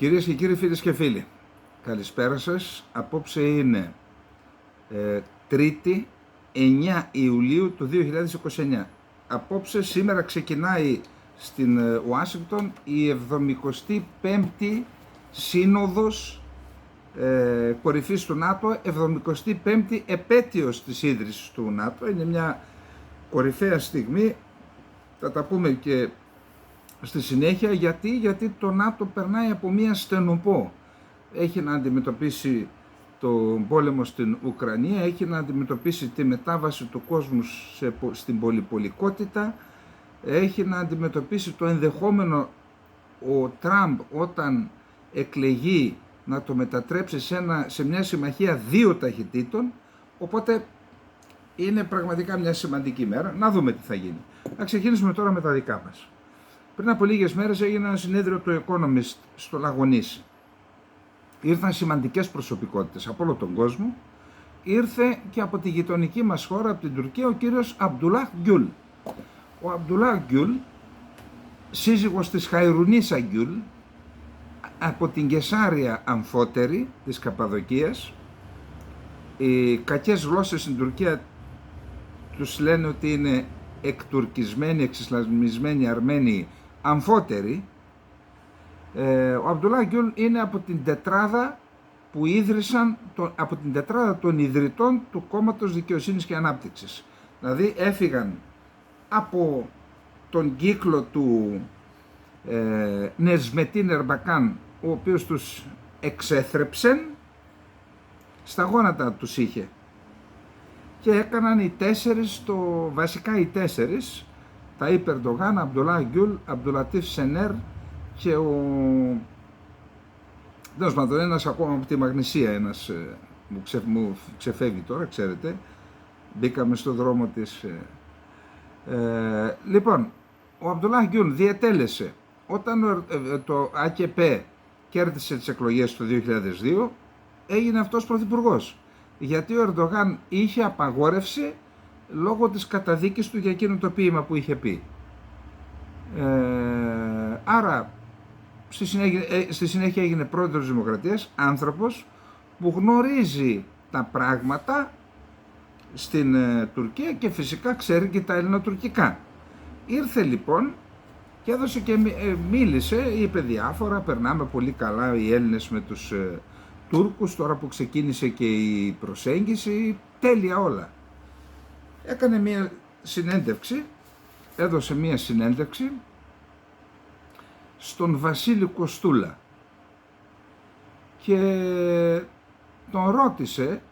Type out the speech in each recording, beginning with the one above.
Κυρίες και κύριοι, φίλες και φίλοι, καλησπέρα σας. Απόψε είναι Τρίτη, 9 Ιουλίου του 2029. Απόψε, σήμερα ξεκινάει στην Ουάσιγκτον η 75η Σύνοδος κορυφής του ΝΑΤΟ, 75η επέτειος της ίδρυσης του ΝΑΤΟ. Είναι μια κορυφαία στιγμή, θα τα πούμε και στη συνέχεια. Γιατί το ΝΑΤΟ περνάει από μια στενοπό. Έχει να αντιμετωπίσει τον πόλεμο στην Ουκρανία, έχει να αντιμετωπίσει τη μετάβαση του κόσμου στην πολυπολικότητα, έχει να αντιμετωπίσει το ενδεχόμενο ο Τραμπ όταν εκλεγεί να το μετατρέψει σε μια συμμαχία δύο ταχυτήτων. Οπότε είναι πραγματικά μια σημαντική μέρα. Να δούμε τι θα γίνει. Να ξεκινήσουμε τώρα με τα δικά μας. Πριν από λίγες μέρες έγινε ένα συνέδριο του Economist στο Λαγονίσι. Ήρθαν σημαντικές προσωπικότητες από όλο τον κόσμο. Ήρθε και από τη γειτονική μας χώρα, από την Τουρκία, ο κύριος Αμπτουλάχ Γκιούλ. Ο Αμπτουλάχ Γκιούλ, σύζυγος της Χαϊρουνίσα Γκιούλ, από την Κεσάρια Αμφότερη της Καπαδοκίας. Οι κακές γλώσσες στην Τουρκία τους λένε ότι είναι εκτουρκισμένοι, εξισλαμισμένοι Αρμένοι Αμφότεροι. Ο Αμπτουλάχ Γκιούλ είναι από την τετράδα που ίδρυσαν, από την τετράδα των ιδρυτών του Κόμματος Δικαιοσύνης και Ανάπτυξης. Δηλαδή έφυγαν από τον κύκλο του Νεσμετίν Ερμπακάν, ο οποίος τους εξέθρεψε, στα γόνατα τους είχε, και έκαναν οι τέσσερις, βασικά οι τέσσερις, τα Ερντογάν, Αμπτουλάχ Γκιούλ, Αμπτουλατίφ Σενέρ και ένας ακόμα από τη Μαγνησία, ένας μου ξεφεύγει τώρα, ξέρετε, μπήκαμε στο δρόμο της. Λοιπόν, ο Αμπτουλάχ Γκιούλ διετέλεσε όταν το ΑΚΠ κέρδισε τις εκλογές το 2002, έγινε αυτός πρωθυπουργός, γιατί ο Ερντογάν είχε απαγόρευση λόγω της καταδίκης του για εκείνο το ποίημα που είχε πει. Άρα στη συνέχεια έγινε πρόεδρος της Δημοκρατίας, άνθρωπος που γνωρίζει τα πράγματα στην Τουρκία και φυσικά ξέρει και τα ελληνοτουρκικά. Ήρθε λοιπόν και έδωσε και μίλησε, είπε διάφορα, περνάμε πολύ καλά οι Έλληνες με τους Τούρκους, τώρα που ξεκίνησε και η προσέγγιση, τέλεια όλα. Έκανε μια συνέντευξη, έδωσε μια συνέντευξη στον Βασίλη Κοστούλα και τον ρώτησε,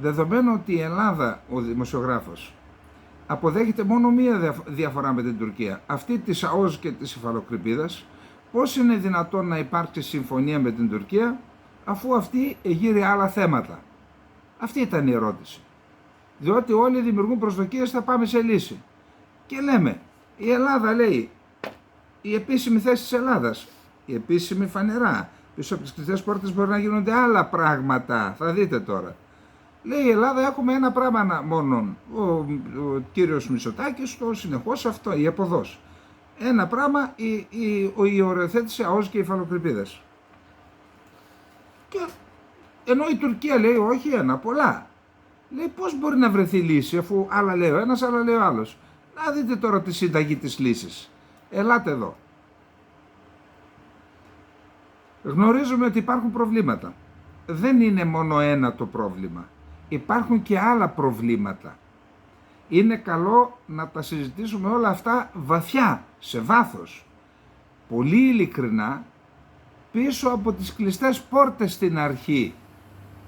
δεδομένου ότι η Ελλάδα, ο δημοσιογράφος, αποδέχεται μόνο μία διαφορά με την Τουρκία, αυτή της ΑΟΣ και της υφαλοκρηπίδας, πώς είναι δυνατόν να υπάρξει συμφωνία με την Τουρκία αφού αυτή εγείρει άλλα θέματα? Αυτή ήταν η ερώτηση. Διότι όλοι δημιουργούν προσδοκίες, θα πάμε σε λύση. Και λέμε, η Ελλάδα λέει, η επίσημη θέση της Ελλάδας, η επίσημη φανερά, πίσω από τις κλειστές πόρτες μπορεί να γίνονται άλλα πράγματα, θα δείτε τώρα. Λέει η Ελλάδα, έχουμε ένα πράγμα μόνο, ο κύριος Μητσοτάκης, το συνεχώς αυτό, η εποδός. Ένα πράγμα, η οριοθέτηση ΑΟΣ και υφαλοκρηπίδες. Και ενώ η Τουρκία λέει όχι, ένα, πολλά. Λέει πώς μπορεί να βρεθεί λύση αφού άλλα λέει ο ένας, άλλα λέει ο άλλος? Να δείτε τώρα τη συνταγή της λύσης. Ελάτε εδώ. Γνωρίζουμε ότι υπάρχουν προβλήματα. Δεν είναι μόνο ένα το πρόβλημα. Υπάρχουν και άλλα προβλήματα. Είναι καλό να τα συζητήσουμε όλα αυτά βαθιά, σε βάθος. Πολύ ειλικρινά, πίσω από τις κλειστές πόρτες στην αρχή.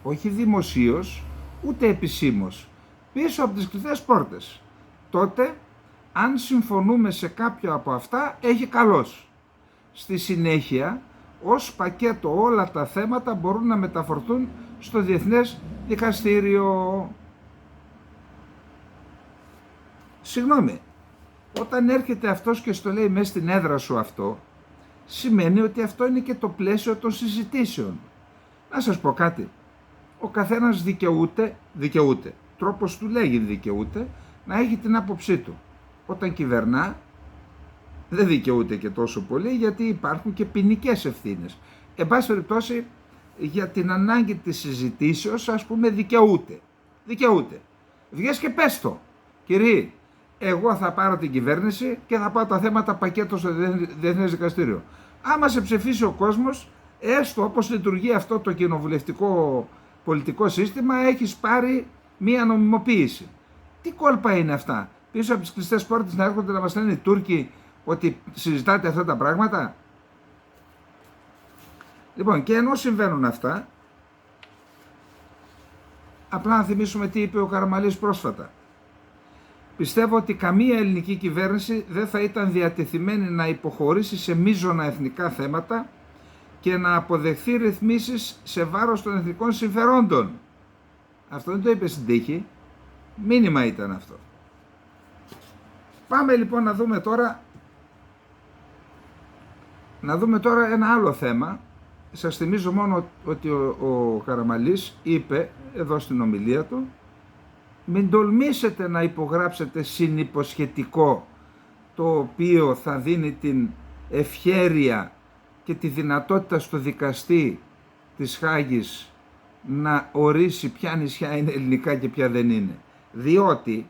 Όχι δημοσίως, ούτε επισήμως. Πίσω από τις κλειστές πόρτες. Τότε, αν συμφωνούμε σε κάποιο από αυτά, έχει καλώς. Στη συνέχεια, ως πακέτο όλα τα θέματα μπορούν να μεταφορθούν στο Διεθνές Δικαστήριο. Συγγνώμη, όταν έρχεται αυτός και στο λέει μέσα στην έδρα σου αυτό, σημαίνει ότι αυτό είναι και το πλαίσιο των συζητήσεων. Να σας πω κάτι, ο καθένας δικαιούται, τρόπος του λέγει δικαιούται, να έχει την άποψή του. Όταν κυβερνά, δεν δικαιούται και τόσο πολύ, γιατί υπάρχουν και ποινικές ευθύνες. Εν πάση περιπτώσει, για την ανάγκη της συζητήσεως, ας πούμε, δικαιούται. Βγες και πες το, κύριε, εγώ θα πάρω την κυβέρνηση και θα πάω τα θέματα πακέτο στο Διεθνές Δικαστήριο. Άμα σε ψηφίσει ο κόσμος, έστω όπως λειτουργεί αυτό το κοινοβουλευτικό πολιτικό σύστημα, έχεις πάρει μία νομιμοποίηση. Τι κόλπα είναι αυτά? Πίσω από τις κλειστές πόρτες να έρχονται να μας λένε οι Τούρκοι ότι συζητάτε αυτά τα πράγματα? Λοιπόν, και ενώ συμβαίνουν αυτά, απλά να θυμίσουμε τι είπε ο Καραμανλής πρόσφατα. Πιστεύω ότι καμία ελληνική κυβέρνηση δεν θα ήταν διατεθειμένη να υποχωρήσει σε μείζωνα εθνικά θέματα και να αποδεχθεί ρυθμίσεις σε βάρος των εθνικών συμφερόντων. Αυτό δεν το είπε στην τύχη, μήνυμα ήταν αυτό. Πάμε λοιπόν να δούμε τώρα ένα άλλο θέμα. Σας θυμίζω μόνο ότι ο Καραμανλής είπε εδώ στην ομιλία του: μην τολμήσετε να υπογράψετε συνυποσχετικό το οποίο θα δίνει την ευχέρεια και τη δυνατότητα στο δικαστή της Χάγης να ορίσει ποια νησιά είναι ελληνικά και ποια δεν είναι. Διότι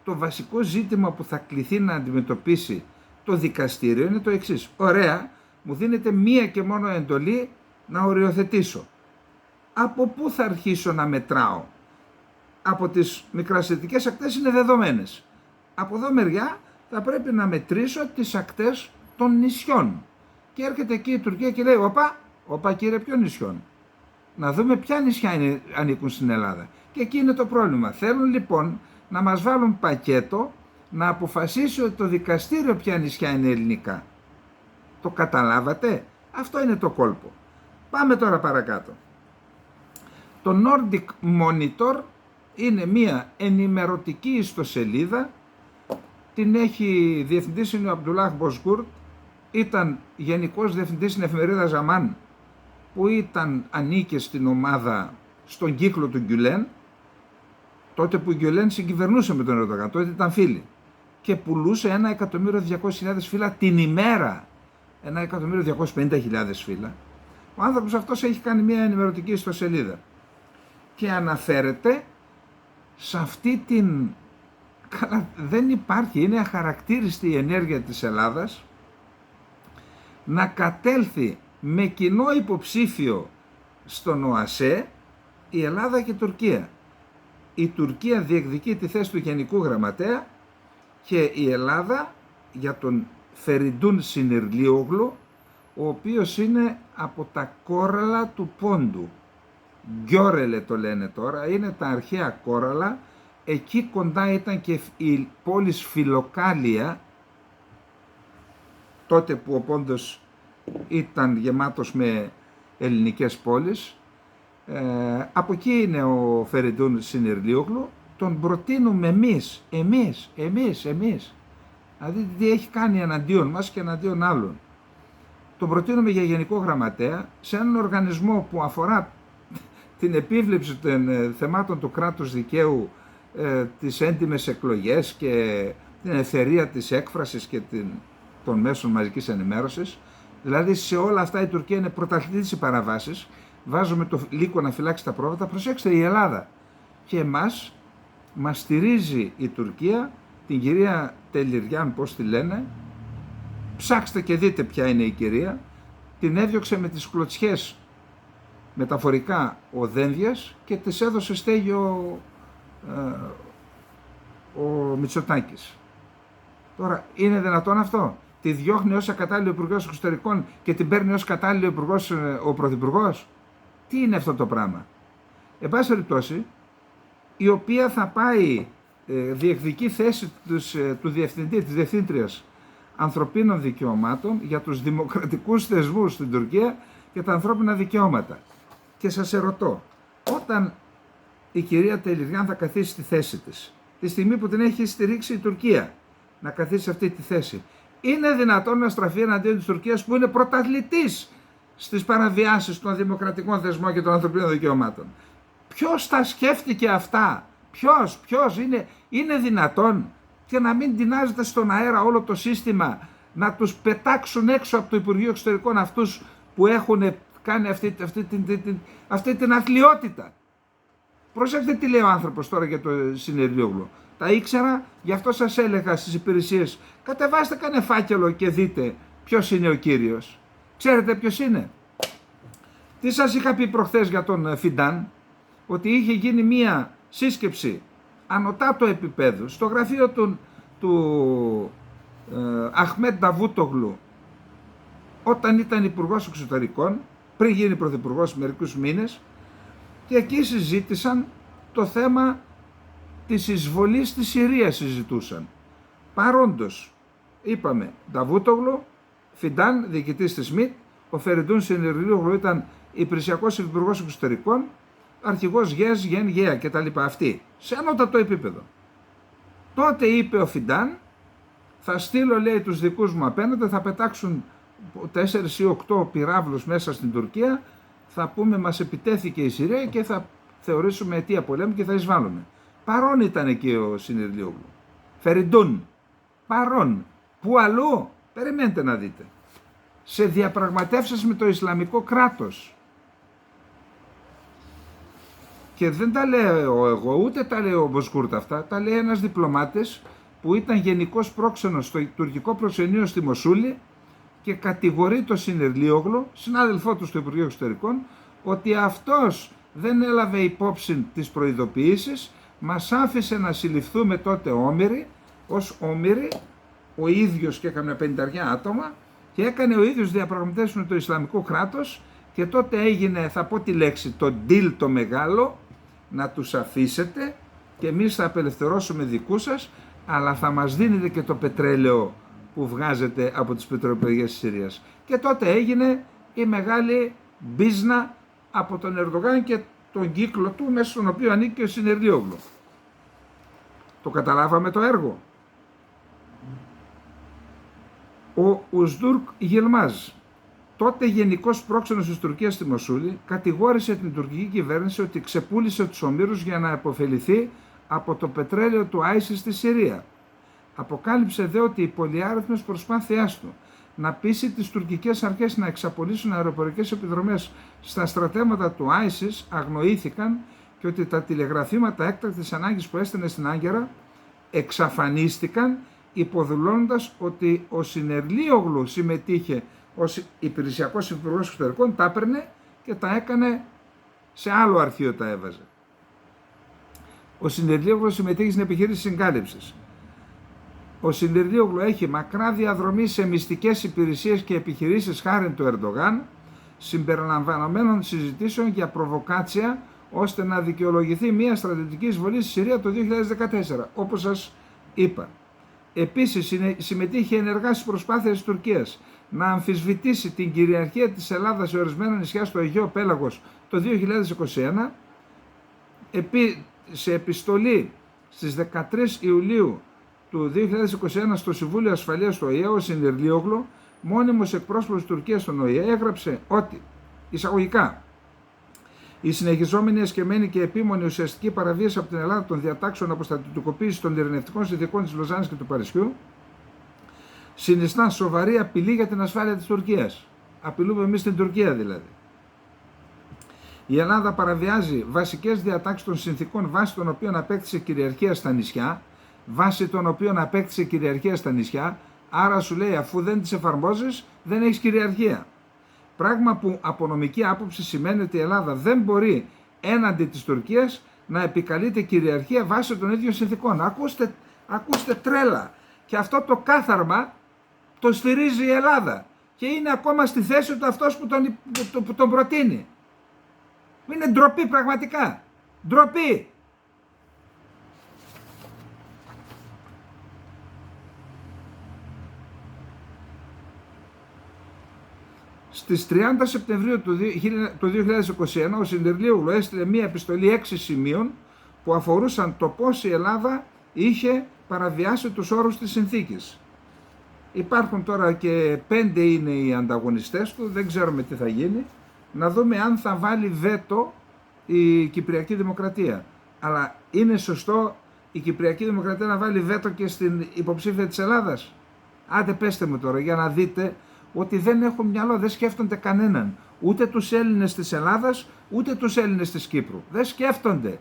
το βασικό ζήτημα που θα κληθεί να αντιμετωπίσει το δικαστήριο είναι το εξής. Ωραία, μου δίνεται μία και μόνο εντολή να οριοθετήσω. Από πού θα αρχίσω να μετράω? Από τις μικρασιατικές ακτές είναι δεδομένες. Από εδώ μεριά θα πρέπει να μετρήσω τις ακτές των νησιών. Και έρχεται εκεί η Τουρκία και λέει: Όπα κύριε, ποιο νησιών? Να δούμε ποια νησιά ανήκουν στην Ελλάδα. Και εκεί είναι το πρόβλημα. Θέλουν λοιπόν να μας βάλουν πακέτο να αποφασίσει το δικαστήριο ποια νησιά είναι ελληνικά. Το καταλάβατε? Αυτό είναι το κόλπο. Πάμε τώρα παρακάτω. Το Nordic Monitor είναι μία ενημερωτική ιστοσελίδα. Την έχει διευθυντής είναι ο Αμπτουλάχ Μποσκούρτ. Ήταν γενικός διευθυντής στην εφημερίδα Ζαμάν, που ανήκε στην ομάδα, στον κύκλο του Γκιουλέν, τότε που ο Γκιουλέν συγκυβερνούσε με τον Ερντογάν, τότε ήταν φίλοι, και πουλούσε 1.200.000 φύλλα την ημέρα, 1.250.000 φύλλα. Ο άνθρωπος αυτός έχει κάνει μια ενημερωτική ιστοσελίδα και αναφέρεται σε αυτή την... Καλά, δεν υπάρχει, είναι αχαρακτήριστη η ενέργεια της Ελλάδας να κατέλθει με κοινό υποψήφιο στον ΟΑΣΕ η Ελλάδα και η Τουρκία. Η Τουρκία διεκδικεί τη θέση του Γενικού Γραμματέα και η Ελλάδα για τον Φεριντούν Συνυρλίογλου, ο οποίος είναι από τα κόραλα του Πόντου. Γκιόρελε το λένε τώρα, είναι τα αρχαία κόραλα. Εκεί κοντά ήταν και η πόλη Φιλοκάλια, τότε που ο Πόντος ήταν γεμάτος με ελληνικές πόλεις. Από εκεί είναι ο Φεριντούν Συνυρλίογλου. Τον προτείνουμε εμείς. Δηλαδή τι έχει κάνει εναντίον μας και εναντίον άλλων. Τον προτείνουμε για Γενικό Γραμματέα σε έναν οργανισμό που αφορά την επίβλεψη των θεμάτων του κράτους δικαίου, τις έντιμες εκλογές και την ελευθερία της έκφρασης και των μέσων μαζικής ενημέρωσης. Δηλαδή σε όλα αυτά η Τουρκία είναι πρωταθλητή στις παραβάσεις. Βάζουμε το λύκο να φυλάξει τα πρόβατα. Προσέξτε, η Ελλάδα και εμάς μας στηρίζει η Τουρκία, την κυρία Τελειριάν, πώς τη λένε, ψάξτε και δείτε ποια είναι η κυρία. Την έδιωξε με τις κλωτσιές, μεταφορικά, ο Δένδιας, και της έδωσε στέγιο ο Μητσοτάκης. Τώρα είναι δυνατόν αυτό? Τη διώχνει ως ακατάλληλο υπουργός εξωτερικών και την παίρνει ως κατάλληλο υπουργός ο πρωθυπουργός? Τι είναι αυτό το πράγμα? Εν πάση περιπτώσει, η οποία θα πάει διεκδικεί θέση του διευθυντή, της διευθύντριας ανθρωπίνων δικαιωμάτων για τους δημοκρατικούς θεσμούς στην Τουρκία και τα ανθρώπινα δικαιώματα. Και σας ερωτώ, όταν η κυρία Τελειριάν θα καθίσει στη θέση της, τη στιγμή που την έχει στηρίξει η Τουρκία να καθίσει σε αυτή τη θέση, είναι δυνατόν να στραφεί εναντίον της Τουρκίας, που είναι πρωταθλητής στις παραβιάσεις των δημοκρατικών θεσμών και των ανθρωπίνων δικαιωμάτων? Ποιος τα σκέφτηκε αυτά? Ποιος είναι δυνατόν? Και να μην τεινάζεται στον αέρα όλο το σύστημα να τους πετάξουν έξω από το Υπουργείο Εξωτερικών αυτούς που έχουν κάνει αυτή την αθλιότητα. Προσέξτε τι λέει ο άνθρωπος τώρα για το Συνεργιόγλου. Τα ήξερα, γι' αυτό σας έλεγα στις υπηρεσίες, κατεβάστε κάνε φάκελο και δείτε ποιος είναι ο κύριος. Ξέρετε ποιος είναι? Τι σας είχα πει προχθές για τον Φιντάν? Ότι είχε γίνει μία σύσκεψη ανωτάτου επίπεδου στο γραφείο του Αχμέτ Νταβούτογλου όταν ήταν υπουργός εξωτερικών, πριν γίνει πρωθυπουργός μερικούς μήνες, και εκεί συζήτησαν το θέμα της εισβολής στη Συρία συζητούσαν. Παρόντος, είπαμε, Νταβούτογλου, Φιντάν, διοικητής της ΜΙΤ, ο Φεριντούν Συνεργιόγλου ήταν υπηρεσιακός υπουργός εξωτερικών, αρχηγός ΓΕΣ, ΓΕΝ, ΓΕΑ κτλ. Αυτή, σε ανώτατο επίπεδο. Τότε είπε ο Φιντάν, θα στείλω, λέει, τους δικούς μου απέναντι, θα πετάξουν 4 ή 8 πυράβλους μέσα στην Τουρκία, θα πούμε μας επιτέθηκε η Συρία και θα θεωρήσουμε αιτία πολέμου και θα εισβάλλουμε. Παρόν ήταν εκεί ο Συνεργιόγλου. Φεριντούν. Παρόν. Πού αλλού? Περιμένετε να δείτε. Σε διαπραγματεύσεις με το Ισλαμικό κράτος. Και δεν τα λέω εγώ, ούτε τα λέει ο Μποσκούρτ αυτά, τα λέει ένας διπλωμάτης που ήταν γενικός πρόξενος στο τουρκικό προξενείο στη Μοσούλη και κατηγορεί το Συνεργιόγλου, συνάδελφό του στο Υπουργείο Εξωτερικών, ότι αυτός δεν έλαβε υπόψη τις προειδοποιήσεις, μας άφησε να συλληφθούμε τότε όμηροι, ως όμηροι, ο ίδιος και έκανε 50 άτομα και έκανε ο ίδιος διαπραγματεύσεις με το Ισλαμικό κράτος και τότε έγινε, θα πω τη λέξη, το deal το μεγάλο, να τους αφήσετε και εμείς θα απελευθερώσουμε δικούς σας, αλλά θα μας δίνετε και το πετρέλαιο που βγάζετε από τις πετρελαιοπαιδίες της Συρίας. Και τότε έγινε η μεγάλη μπίζνα από τον Ερντογάν και τον κύκλο του, μέσα στον οποίο ανήκει και ο Συνεργιόγλου. Το καταλάβαμε το έργο. Ο Ουσδούρκ Γιλμάζ, τότε γενικός πρόξενος της Τουρκίας στη Μοσούλη, κατηγόρησε την τουρκική κυβέρνηση ότι ξεπούλησε τους ομήρους για να επωφεληθεί από το πετρέλαιο του ISIS στη Συρία. Αποκάλυψε δε ότι οι πολυάριθμες προσπάθειές του να πείσει τις τουρκικές αρχές να εξαπολύσουν αεροπορικές επιδρομές στα στρατεύματα του ISIS αγνοήθηκαν και ότι τα τηλεγραφήματα έκτακτης ανάγκης που έστελνε στην Άγκυρα εξαφανίστηκαν, υποδηλώνοντας ότι ο Συνεργιόγλου συμμετείχε ως υπηρεσιακός υπουργός εξωτερικών, τα έπαιρνε και τα έκανε σε άλλο αρχείο, τα έβαζε. Ο Συνεργιόγλου συμμετείχε στην επιχείρηση συγκάλυψης. Ο Συνεργιόγλου έχει μακρά διαδρομή σε μυστικές υπηρεσίες και επιχειρήσεις χάριν του Ερντογάν, συμπεριλαμβανομένων συζητήσεων για προβοκάτσια, ώστε να δικαιολογηθεί μια στρατιωτική εισβολή στη Συρία το 2014, όπως σας είπα. Επίσης συμμετείχε ενεργά στις προσπάθειες της Τουρκίας να αμφισβητήσει την κυριαρχία της Ελλάδας σε ορισμένα νησιά στο Αιγαίο Πέλαγος το 2021, σε επιστολή στις 13 Ιουλίου του 2021 στο Συμβούλιο Ασφαλείας του ΟΗΕ, ο Συνεργιόγλου, μόνιμος εκπρόσωπος της Τουρκίας στον ΟΗΕ, έγραψε ότι, εισαγωγικά, η συνεχιζόμενη εσκεμμένη και επίμονη ουσιαστική παραβίαση από την Ελλάδα των διατάξεων αποστατικοποίησης των ειρηνευτικών συνθηκών της Λοζάνης και του Παρισιού συνιστά σοβαρή απειλή για την ασφάλεια της Τουρκίας. Απειλούμε εμείς την Τουρκία δηλαδή. Η Ελλάδα παραβιάζει βασικές διατάξεις των συνθηκών βάσει των οποίων απέκτησε κυριαρχία στα νησιά, άρα σου λέει αφού δεν τις εφαρμόζεις δεν έχεις κυριαρχία. Πράγμα που από νομική άποψη σημαίνει ότι η Ελλάδα δεν μπορεί έναντι της Τουρκίας να επικαλείται κυριαρχία βάσει των ίδιων συνθηκών. Ακούστε τρέλα. Και αυτό το κάθαρμα το στηρίζει η Ελλάδα. Και είναι ακόμα στη θέση του αυτός που τον προτείνει. Είναι ντροπή πραγματικά. Ντροπή. Στις 30 Σεπτεμβρίου του 2021 ο Συνεργιόγλου έστειλε μία επιστολή 6 σημείων που αφορούσαν το πώς η Ελλάδα είχε παραβιάσει τους όρους της συνθήκης. Υπάρχουν τώρα και 5 είναι οι ανταγωνιστές του, δεν ξέρουμε τι θα γίνει. Να δούμε αν θα βάλει βέτο η Κυπριακή Δημοκρατία. Αλλά είναι σωστό η Κυπριακή Δημοκρατία να βάλει βέτο και στην υποψήφια της Ελλάδας? Άντε πέστε μου τώρα για να δείτε ότι δεν έχουν μυαλό, δεν σκέφτονται κανέναν. Ούτε τους Έλληνες της Ελλάδας, ούτε τους Έλληνες της Κύπρου. Δεν σκέφτονται.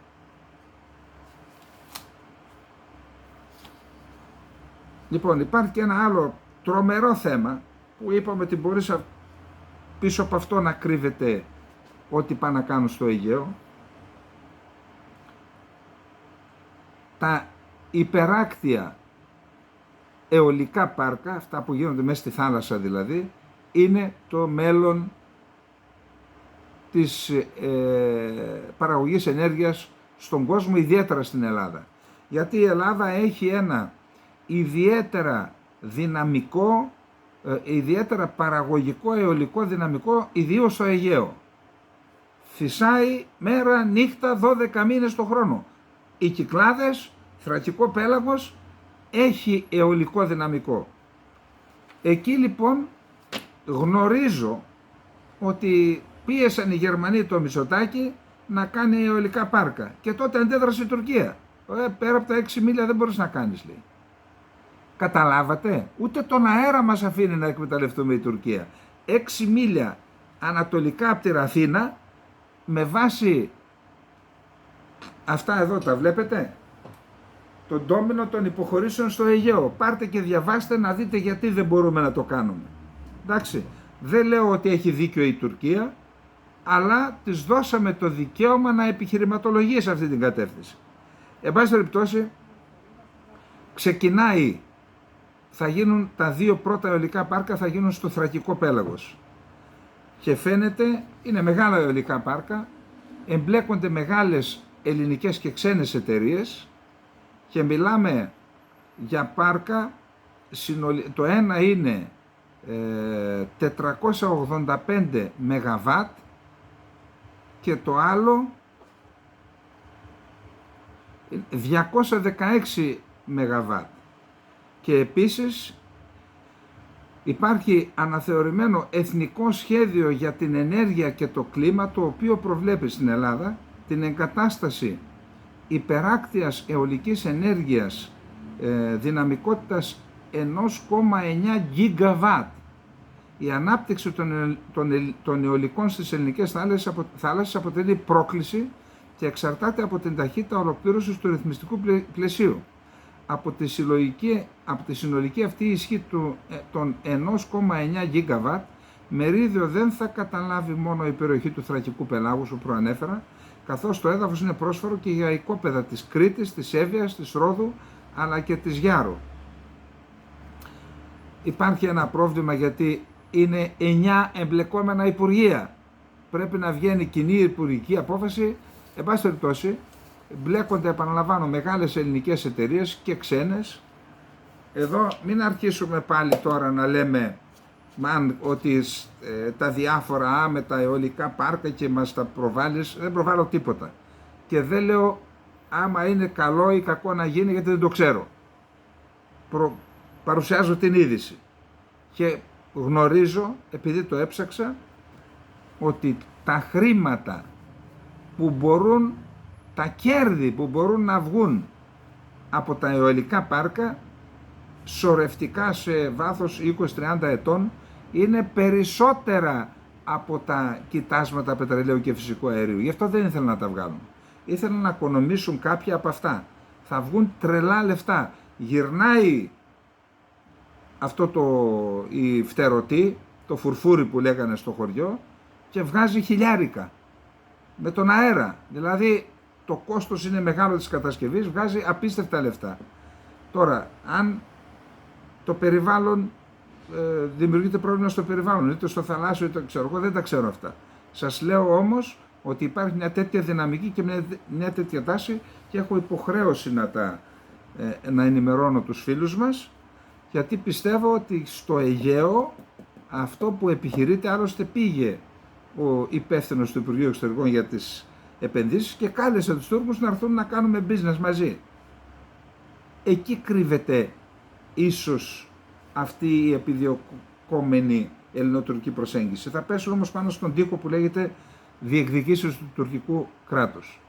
Λοιπόν, υπάρχει και ένα άλλο τρομερό θέμα που είπαμε ότι μπορείς πίσω από αυτό να κρύβεται ό,τι πάνε να κάνουν στο Αιγαίο. Τα υπεράκτια αιωλικά πάρκα, αυτά που γίνονται μέσα στη θάλασσα δηλαδή, είναι το μέλλον της παραγωγής ενέργειας στον κόσμο, ιδιαίτερα στην Ελλάδα. Γιατί η Ελλάδα έχει ένα ιδιαίτερα δυναμικό, ιδιαίτερα παραγωγικό αιωλικό δυναμικό, ιδίως στο Αιγαίο. Φυσάει μέρα νύχτα 12 μήνες το χρόνο. Οι Κυκλάδες, Θρακικό πέλαγος, έχει αιωλικό δυναμικό. Εκεί λοιπόν γνωρίζω ότι πίεσαν οι Γερμανοί το Μητσοτάκη να κάνει αιωλικά πάρκα και τότε αντέδρασε η Τουρκία. Πέρα από τα 6 μίλια δεν μπορείς να κάνεις, λέει. Καταλάβατε, ούτε τον αέρα μας αφήνει να εκμεταλλευτούμε η Τουρκία. 6 μίλια ανατολικά από τη Ραθίνα, με βάση αυτά εδώ τα βλέπετε, τον ντόμινο των υποχωρήσεων στο Αιγαίο. Πάρτε και διαβάστε να δείτε γιατί δεν μπορούμε να το κάνουμε. Εντάξει, δεν λέω ότι έχει δίκιο η Τουρκία, αλλά της δώσαμε το δικαίωμα να επιχειρηματολογεί σε αυτή την κατεύθυνση. Εν πάση περιπτώσει, ξεκινάει, θα γίνουν τα 2 πρώτα αιωλικά πάρκα, θα γίνουν στο Θρακικό πέλαγος. Και φαίνεται, είναι μεγάλα αιωλικά πάρκα, εμπλέκονται μεγάλες ελληνικές και ξένες εταιρείες και μιλάμε για πάρκα, το ένα είναι 485 ΜΒ και το άλλο 216 ΜΒ. Και επίσης υπάρχει αναθεωρημένο εθνικό σχέδιο για την ενέργεια και το κλίμα, το οποίο προβλέπει στην Ελλάδα την εγκατάσταση υπεράκτιας αιωλικής ενέργειας δυναμικότητας 1,9 GW. Η ανάπτυξη των αιωλικών στις ελληνικές θάλασσες αποτελεί πρόκληση και εξαρτάται από την ταχύτητα ολοκλήρωσης του ρυθμιστικού πλαισίου. Από τη συνολική αυτή ισχύ των 1,9 GW, μερίδιο δεν θα καταλάβει μόνο η περιοχή του Θρακικού πελάγους που προανέφερα, καθώς το έδαφος είναι πρόσφορο και για οικόπεδα της Κρήτης, της Εύβοιας, της Ρόδου, αλλά και της Γιάρου. Υπάρχει ένα πρόβλημα γιατί είναι 9 εμπλεκόμενα υπουργεία. Πρέπει να βγαίνει κοινή υπουργική απόφαση. Εν πάση περιπτώσει, μπλέκονται, επαναλαμβάνω, μεγάλες ελληνικές εταιρείες και ξένες. Εδώ μην αρχίσουμε πάλι τώρα να λέμε ότι τα διάφορα με τα αιωλικά πάρκα και μας τα προβάλλεις. Δεν προβάλλω τίποτα. Και δεν λέω άμα είναι καλό ή κακό να γίνει, γιατί δεν το ξέρω. Παρουσιάζω την είδηση. Και γνωρίζω, επειδή το έψαξα, ότι τα χρήματα που μπορούν, τα κέρδη που μπορούν να βγουν από τα αιωλικά πάρκα σωρευτικά σε βάθος 20-30 ετών είναι περισσότερα από τα κοιτάσματα πετρελαίου και φυσικού αερίου. Γι' αυτό δεν ήθελαν να τα βγάλουν. Ήθελαν να οικονομήσουν κάποια από αυτά. Θα βγουν τρελά λεφτά. Γυρνάει αυτό η φτερωτή, το φουρφούρι που λέγανε στο χωριό, και βγάζει χιλιάρικα με τον αέρα. Δηλαδή το κόστος είναι μεγάλο της κατασκευής, βγάζει απίστευτα λεφτά. Τώρα, αν το περιβάλλον, δημιουργείται πρόβλημα στο περιβάλλον, είτε στο θαλάσσιο, είτε ξέρω εγώ, δεν τα ξέρω αυτά. Σας λέω όμως ότι υπάρχει μια τέτοια δυναμική και μια τέτοια τάση και έχω υποχρέωση να ενημερώνω τους φίλους μας, γιατί πιστεύω ότι στο Αιγαίο αυτό που επιχειρείται, άλλωστε πήγε ο υπεύθυνος του Υπουργείου Εξωτερικών για τις επενδύσεις και κάλεσε τους Τούρκους να έρθουν να κάνουμε business μαζί. Εκεί κρύβεται ίσως αυτή η επιδιωκόμενη ελληνοτουρκική προσέγγιση. Θα πέσουν όμως πάνω στον τοίχο που λέγεται διεκδικήσεις του τουρκικού κράτους.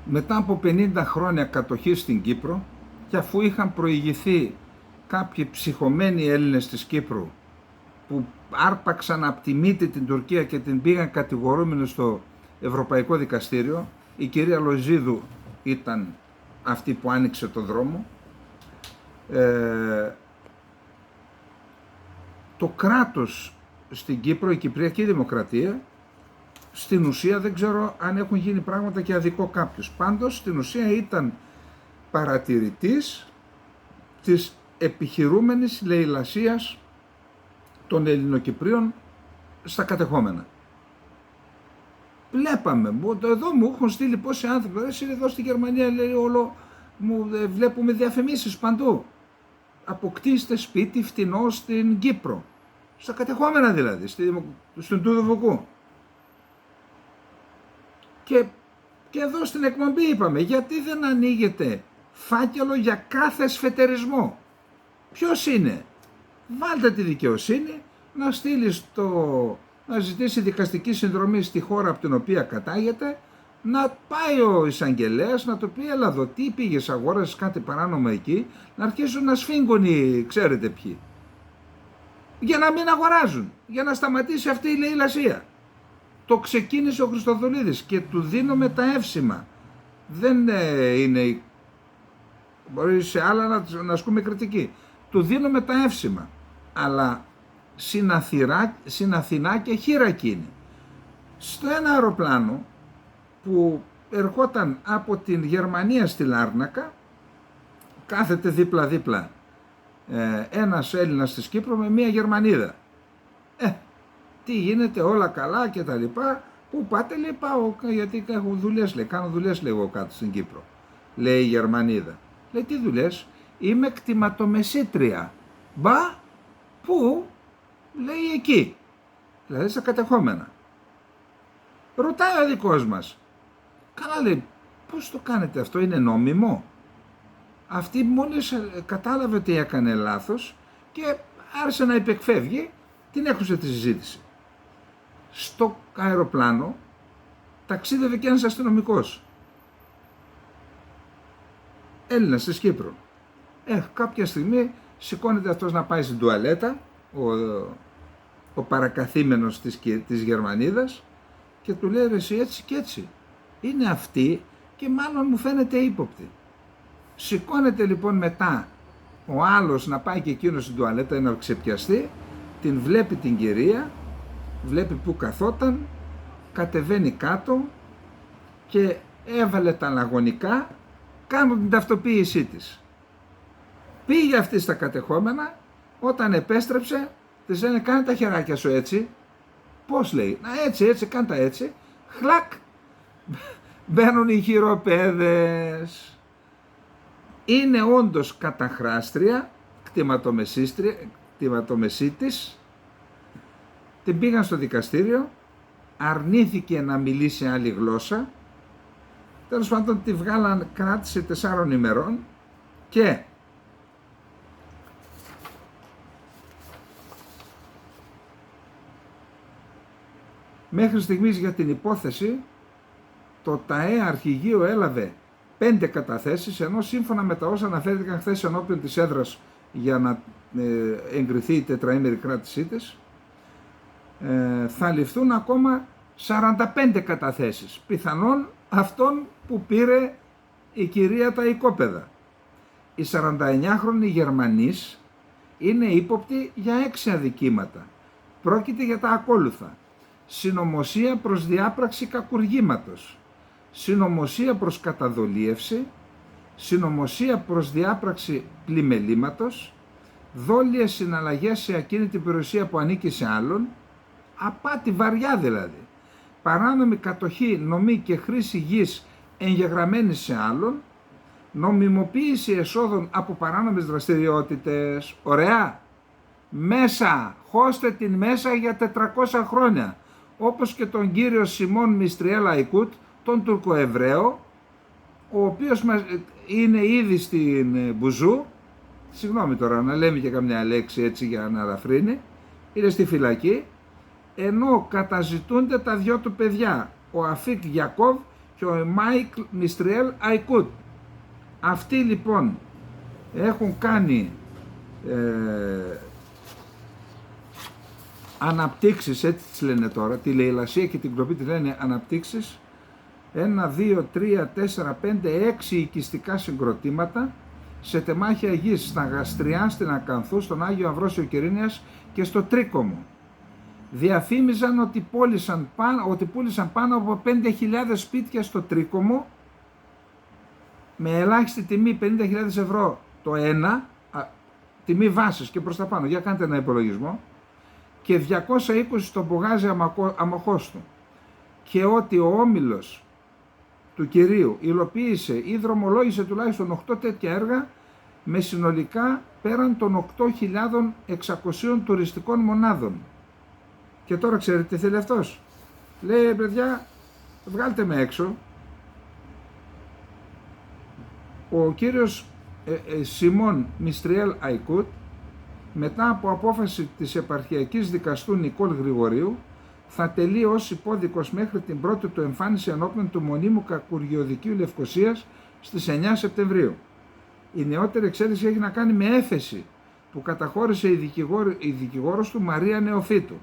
Μετά από 50 χρόνια κατοχής στην Κύπρο και αφού είχαν προηγηθεί κάποιοι ψυχωμένοι Έλληνες της Κύπρου που άρπαξαν από τη μύτη την Τουρκία και την πήγαν κατηγορούμενοι στο Ευρωπαϊκό Δικαστήριο, η κυρία Λοζίδου ήταν αυτή που άνοιξε το δρόμο, το κράτος στην Κύπρο, η Κυπριακή Δημοκρατία, στην ουσία δεν ξέρω αν έχουν γίνει πράγματα και αδικό κάποιους. Πάντως στην ουσία ήταν παρατηρητής της επιχειρούμενης λαιλασίας των Ελληνοκυπρίων στα βλέπαμε, εδώ μου έχουν στείλει πόσοι άνθρωποι, εσύ εδώ στη Γερμανία λέει όλο, βλέπουμε διαφημίσεις παντού. Αποκτήστε σπίτι φτηνό στην Κύπρο, στα κατεχόμενα δηλαδή, στον Τούδο. Και εδώ στην εκπομπή είπαμε, γιατί δεν ανοίγεται φάκελο για κάθε σφετερισμό. Ποιος είναι? Βάλτε τη δικαιοσύνη να στείλει να ζητήσει δικαστική συνδρομή στη χώρα από την οποία κατάγεται, να πάει ο εισαγγελέας να το πει, έλα εδώ, τι πήγες, αγόρασες κάτι παράνομο εκεί, να αρχίσουν να σφίγγουν οι ξέρετε ποιοι. Για να μην αγοράζουν, για να σταματήσει αυτή η λαιλασία. Το ξεκίνησε ο Χριστοδουλίδης και του δίνουμε τα εύσημα. Δεν είναι, μπορεί σε άλλα να ασκούμε κριτική. Του δίνουμε τα εύσημα, αλλά συν Αθηνά και χειρακίνη. Στο ένα αεροπλάνο που ερχόταν από την Γερμανία στη Λάρνακα, κάθεται δίπλα-δίπλα ένας Έλληνας της Κύπρου με μία Γερμανίδα. Τι γίνεται, όλα καλά και τα λοιπά. Πού πάτε, λέει, πάω γιατί έχω δουλειές, λέει, κάνω δουλειές, λέει, εγώ κάτω στην Κύπρο. Λέει η Γερμανίδα. Λέει, τι δουλειές? Είμαι κτηματομεσήτρια. Μπα, πού? Λέει, εκεί. Δηλαδή στα κατεχόμενα. Ρωτάει ο δικός μας. Καλά, λέει, πώς το κάνετε αυτό, είναι νόμιμο? Αυτή μόλις κατάλαβε ότι έκανε λάθος και άρχισε να υπεκφεύγει, την έχουσε τη συζήτηση. Στο αεροπλάνο ταξίδευε και ένας αστυνομικός. Έλληνας της Κύπρου. Κάποια στιγμή σηκώνεται αυτός να πάει στην τουαλέτα, ο παρακαθήμενος της Γερμανίδας, και του λέει, εσύ έτσι και έτσι. Είναι αυτή και μάλλον μου φαίνεται ύποπτη. Σηκώνεται λοιπόν μετά ο άλλος να πάει και εκείνος στην τουαλέτα να ξεπιαστεί, την βλέπει την κυρία, βλέπει που καθόταν, κατεβαίνει κάτω και έβαλε τα λαγωνικά, κάνουν την ταυτοποίησή της. Πήγε αυτή στα κατεχόμενα, όταν επέστρεψε, της λένε, κάνε τα χεράκια σου έτσι. Πώς, λέει? Έτσι, κάνε τα έτσι. Χλακ, μπαίνουν οι χειροπέδες. Είναι όντως καταχράστρια, κτηματομεσίτης. Την πήγαν στο δικαστήριο, αρνήθηκε να μιλήσει άλλη γλώσσα. Τέλος πάντων τη βγάλαν, κράτησε 4 ημερών και μέχρι στιγμής για την υπόθεση το ΤΑΕ αρχηγείο έλαβε 5 καταθέσεις, ενώ σύμφωνα με τα όσα αναφέρθηκαν χθες ενώπιον της έδρας για να εγκριθεί η τετραήμερη κράτησή της, θα ληφθούν ακόμα 45 καταθέσεις, πιθανόν αυτόν που πήρε η κυρία τα οικόπεδα. Η 49χρονη Γερμανής είναι ύποπτη για 6 αδικήματα. Πρόκειται για τα ακόλουθα: συνωμοσία προς διάπραξη κακουργήματος, συνωμοσία προς καταδολίευση, συνωμοσία προς διάπραξη πλημελήματος, δόλιες συναλλαγές σε ακίνητη περιουσία που ανήκει σε άλλον, απάτη βαριά δηλαδή, παράνομη κατοχή, νομή και χρήση γης εγγεγραμμένη σε άλλον, νομιμοποίηση εσόδων από παράνομες δραστηριότητες. Ωραία! Μέσα, χώστε την μέσα για 400 χρόνια, όπως και τον κύριο Σιμών Μιστριέλ Αϊκούτ, τον Τουρκοεβραίο, ο οποίος είναι ήδη στην Μπουζού, συγγνώμη τώρα να λέμε και καμιά λέξη έτσι για να ελαφρύνει, είναι στη φυλακή, ενώ καταζητούνται τα 2 του παιδιά, ο Αφίκ Γιακόβ και ο Μάικλ Μιστριέλ Αϊκούτ. Αυτοί λοιπόν έχουν κάνει αναπτύξεις, έτσι τις λένε τώρα, τη λαιλασία και την κλοπή τη λένε αναπτύξεις, 1, 2, 3, 4, 5, 6 οικιστικά συγκροτήματα σε τεμάχια γης, στα Γαστριά, στην Ακανθού, στον Άγιο Αμβρόσιο Κυρίνιας και στο Τρίκομο. Διαφήμιζαν ότι πούλησαν πάνω από 5.000 σπίτια στο Τρίκομο με ελάχιστη τιμή 50.000 ευρώ το ένα, τιμή βάσης και προς τα πάνω, για κάντε ένα υπολογισμό, και 220 στον Πογάζι Αμοχώστου, και ότι ο όμιλος του κυρίου υλοποίησε ή δρομολόγησε τουλάχιστον 8 τέτοια έργα με συνολικά πέραν των 8.600 τουριστικών μονάδων. Και τώρα ξέρετε τι θέλει αυτός? Λέει, παιδιά, βγάλτε με έξω. Ο κύριος Σιμών Μιστριέλ Αϊκούτ, μετά από απόφαση της επαρχιακής δικαστού Νικόλ Γρηγορίου, θα τελεί ως υπόδικος μέχρι την πρώτη του εμφάνιση ενώπιον του Μονίμου Κακουργιοδικείου Λευκωσίας στις 9 Σεπτεμβρίου. Η νεότερη εξέλιξη έχει να κάνει με έφεση που καταχώρησε η δικηγόρος του Μαρία Νεοφύτου.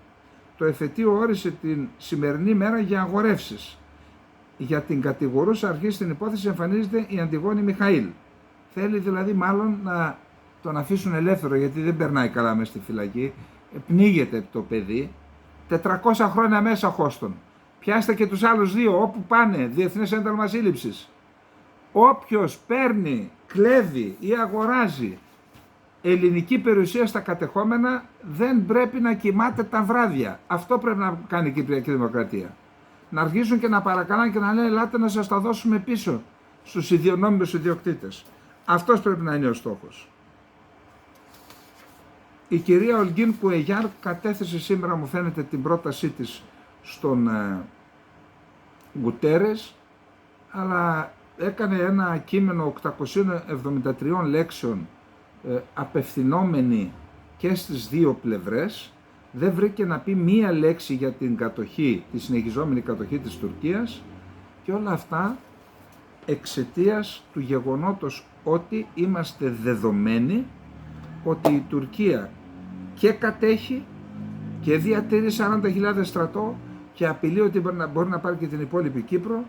Το εφετείο όρισε την σημερινή μέρα για αγορεύσεις. Για την κατηγορούσα αρχή στην υπόθεση εμφανίζεται η Αντιγόνη Μιχαήλ. Θέλει δηλαδή μάλλον να τον αφήσουν ελεύθερο, γιατί δεν περνάει καλά μες στη φυλακή. Πνίγεται το παιδί. 400 χρόνια μέσα χώστον. Πιάστε και τους άλλους δύο όπου πάνε, Διεθνές Ένταλμα Σύλληψης. Όποιος παίρνει, κλέβει ή αγοράζει ελληνική περιουσία στα κατεχόμενα δεν πρέπει να κοιμάται τα βράδια. Αυτό πρέπει να κάνει η Κυπριακή Δημοκρατία. Να αρχίσουν και να παρακαλάνε και να λένε, ελάτε να σας τα δώσουμε πίσω στους νόμιμους ιδιοκτήτες. Αυτός πρέπει να είναι ο στόχος. Η κυρία Ολγκίν Κουεγιάρ κατέθεσε σήμερα, μου φαίνεται, την πρότασή της στον Γκουτέρες, αλλά έκανε ένα κείμενο 873 λέξεων απευθυνόμενη και στις δύο πλευρές. Δεν βρήκε να πει μία λέξη για την κατοχή, τη συνεχιζόμενη κατοχή της Τουρκίας, και όλα αυτά εξαιτίας του γεγονότος ότι είμαστε δεδομένοι ότι η Τουρκία και κατέχει και διατηρεί 40.000 στρατό και απειλεί ότι μπορεί να πάρει και την υπόλοιπη Κύπρο,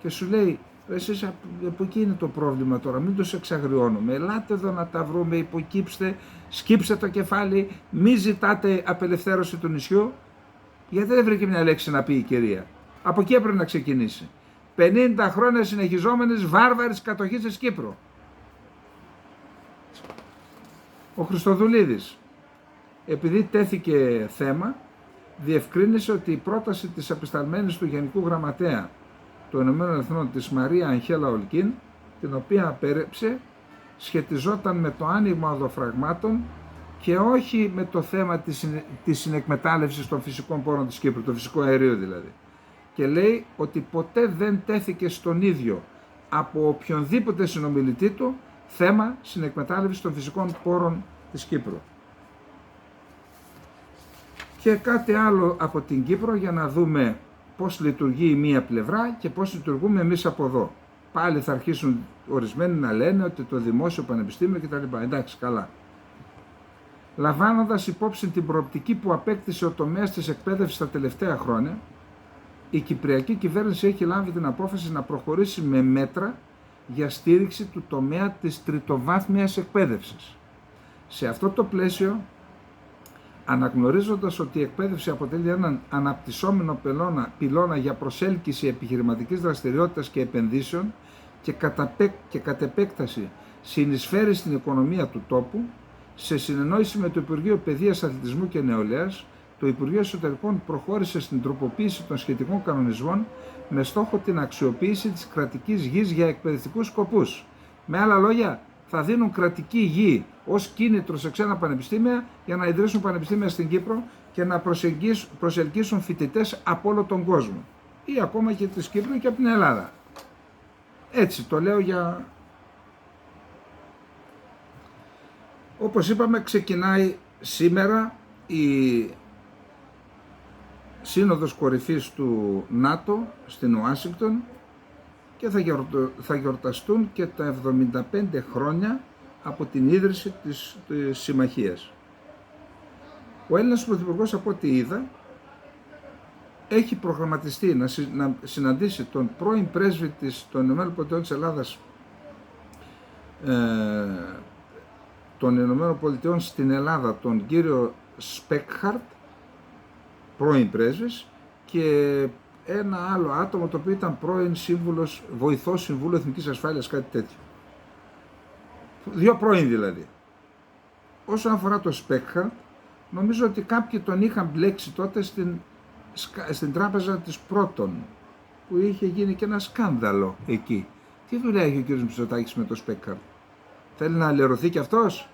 και σου λέει, εσείς από εκεί είναι το πρόβλημα τώρα, μην τους εξαγριώνουμε, ελάτε εδώ να τα βρούμε, υποκύψτε, σκύψτε το κεφάλι, μη ζητάτε απελευθέρωση του νησιού. Γιατί δεν βρήκε μια λέξη να πει η κυρία? Από εκεί έπρεπε να ξεκινήσει. 50 χρόνια συνεχιζόμενης βάρβαρης κατοχής της Κύπρου. Ο Χριστοδουλίδης, επειδή τέθηκε θέμα, διευκρίνησε ότι η πρόταση της απεσταλμένης του Γενικού Γραμματέα των Ηνωμένων Εθνών της Μαρία Αγχέλα Ολκίν, την οποία απέρεψε, σχετιζόταν με το άνοιγμα οδοφραγμάτων και όχι με το θέμα της συνεκμετάλλευσης των φυσικών πόρων της Κύπρου, το φυσικό αερίο δηλαδή. Και λέει ότι ποτέ δεν τέθηκε στον ίδιο από οποιονδήποτε συνομιλητή του θέμα συνεκμετάλλευσης των φυσικών πόρων της Κύπρου. Και κάτι άλλο από την Κύπρο για να δούμε πώς λειτουργεί η μία πλευρά και πώς λειτουργούμε εμείς από εδώ. Πάλι θα αρχίσουν ορισμένοι να λένε ότι το δημόσιο πανεπιστήμιο κτλ. Εντάξει, καλά. Λαμβάνοντας υπόψη την προοπτική που απέκτησε ο τομέας της εκπαίδευσης τα τελευταία χρόνια, η Κυπριακή κυβέρνηση έχει λάβει την απόφαση να προχωρήσει με μέτρα για στήριξη του τομέα της τριτοβάθμιας εκπαίδευσης. Σε αυτό το πλαίσιο, αναγνωρίζοντας ότι η εκπαίδευση αποτελεί έναν αναπτυσσόμενο πυλώνα για προσέλκυση επιχειρηματικής δραστηριότητας και επενδύσεων και κατ' επέκταση συνεισφέρει στην οικονομία του τόπου, σε συνεννόηση με το Υπουργείο Παιδείας, Αθλητισμού και Νεολαίας, το Υπουργείο Εσωτερικών προχώρησε στην τροποποίηση των σχετικών κανονισμών με στόχο την αξιοποίηση της κρατικής γης για εκπαιδευτικούς σκοπούς. Με άλλα λόγια, θα δίνουν κρατική γη ως κίνητρο σε ξένα πανεπιστήμια για να ιδρύσουν πανεπιστήμια στην Κύπρο και να προσελκύσουν φοιτητές από όλο τον κόσμο, ή ακόμα και της Κύπρου και από την Ελλάδα. Έτσι το λέω για... Όπως είπαμε, ξεκινάει σήμερα η Σύνοδος Κορυφής του ΝΑΤΟ στην Ουάσιγκτον και θα γιορταστούν και τα 75 χρόνια από την ίδρυση της συμμαχίας. Ο Έλληνας Πρωθυπουργός, από ό,τι είδα, έχει προγραμματιστεί να συναντήσει τον πρώην πρέσβη των ΗΠΑ της Ελλάδας, των ΗΠΑ στην Ελλάδα, τον κύριο Σπέκχαρτ, πρώην πρέσβης, και ένα άλλο άτομο το οποίο ήταν πρώην βοηθός Συμβούλου Εθνικής Ασφάλειας, κάτι τέτοιο. Δύο πρώην δηλαδή. Όσον αφορά το Σπέκχαρτ, νομίζω ότι κάποιοι τον είχαν μπλέξει τότε στην τράπεζα της Πρώτων, που είχε γίνει και ένα σκάνδαλο εκεί. Τι δουλειά έχει ο κ. Μητσοτάκης με το Σπέκχαρτ? Θέλει να αλλαιρωθεί κι αυτός?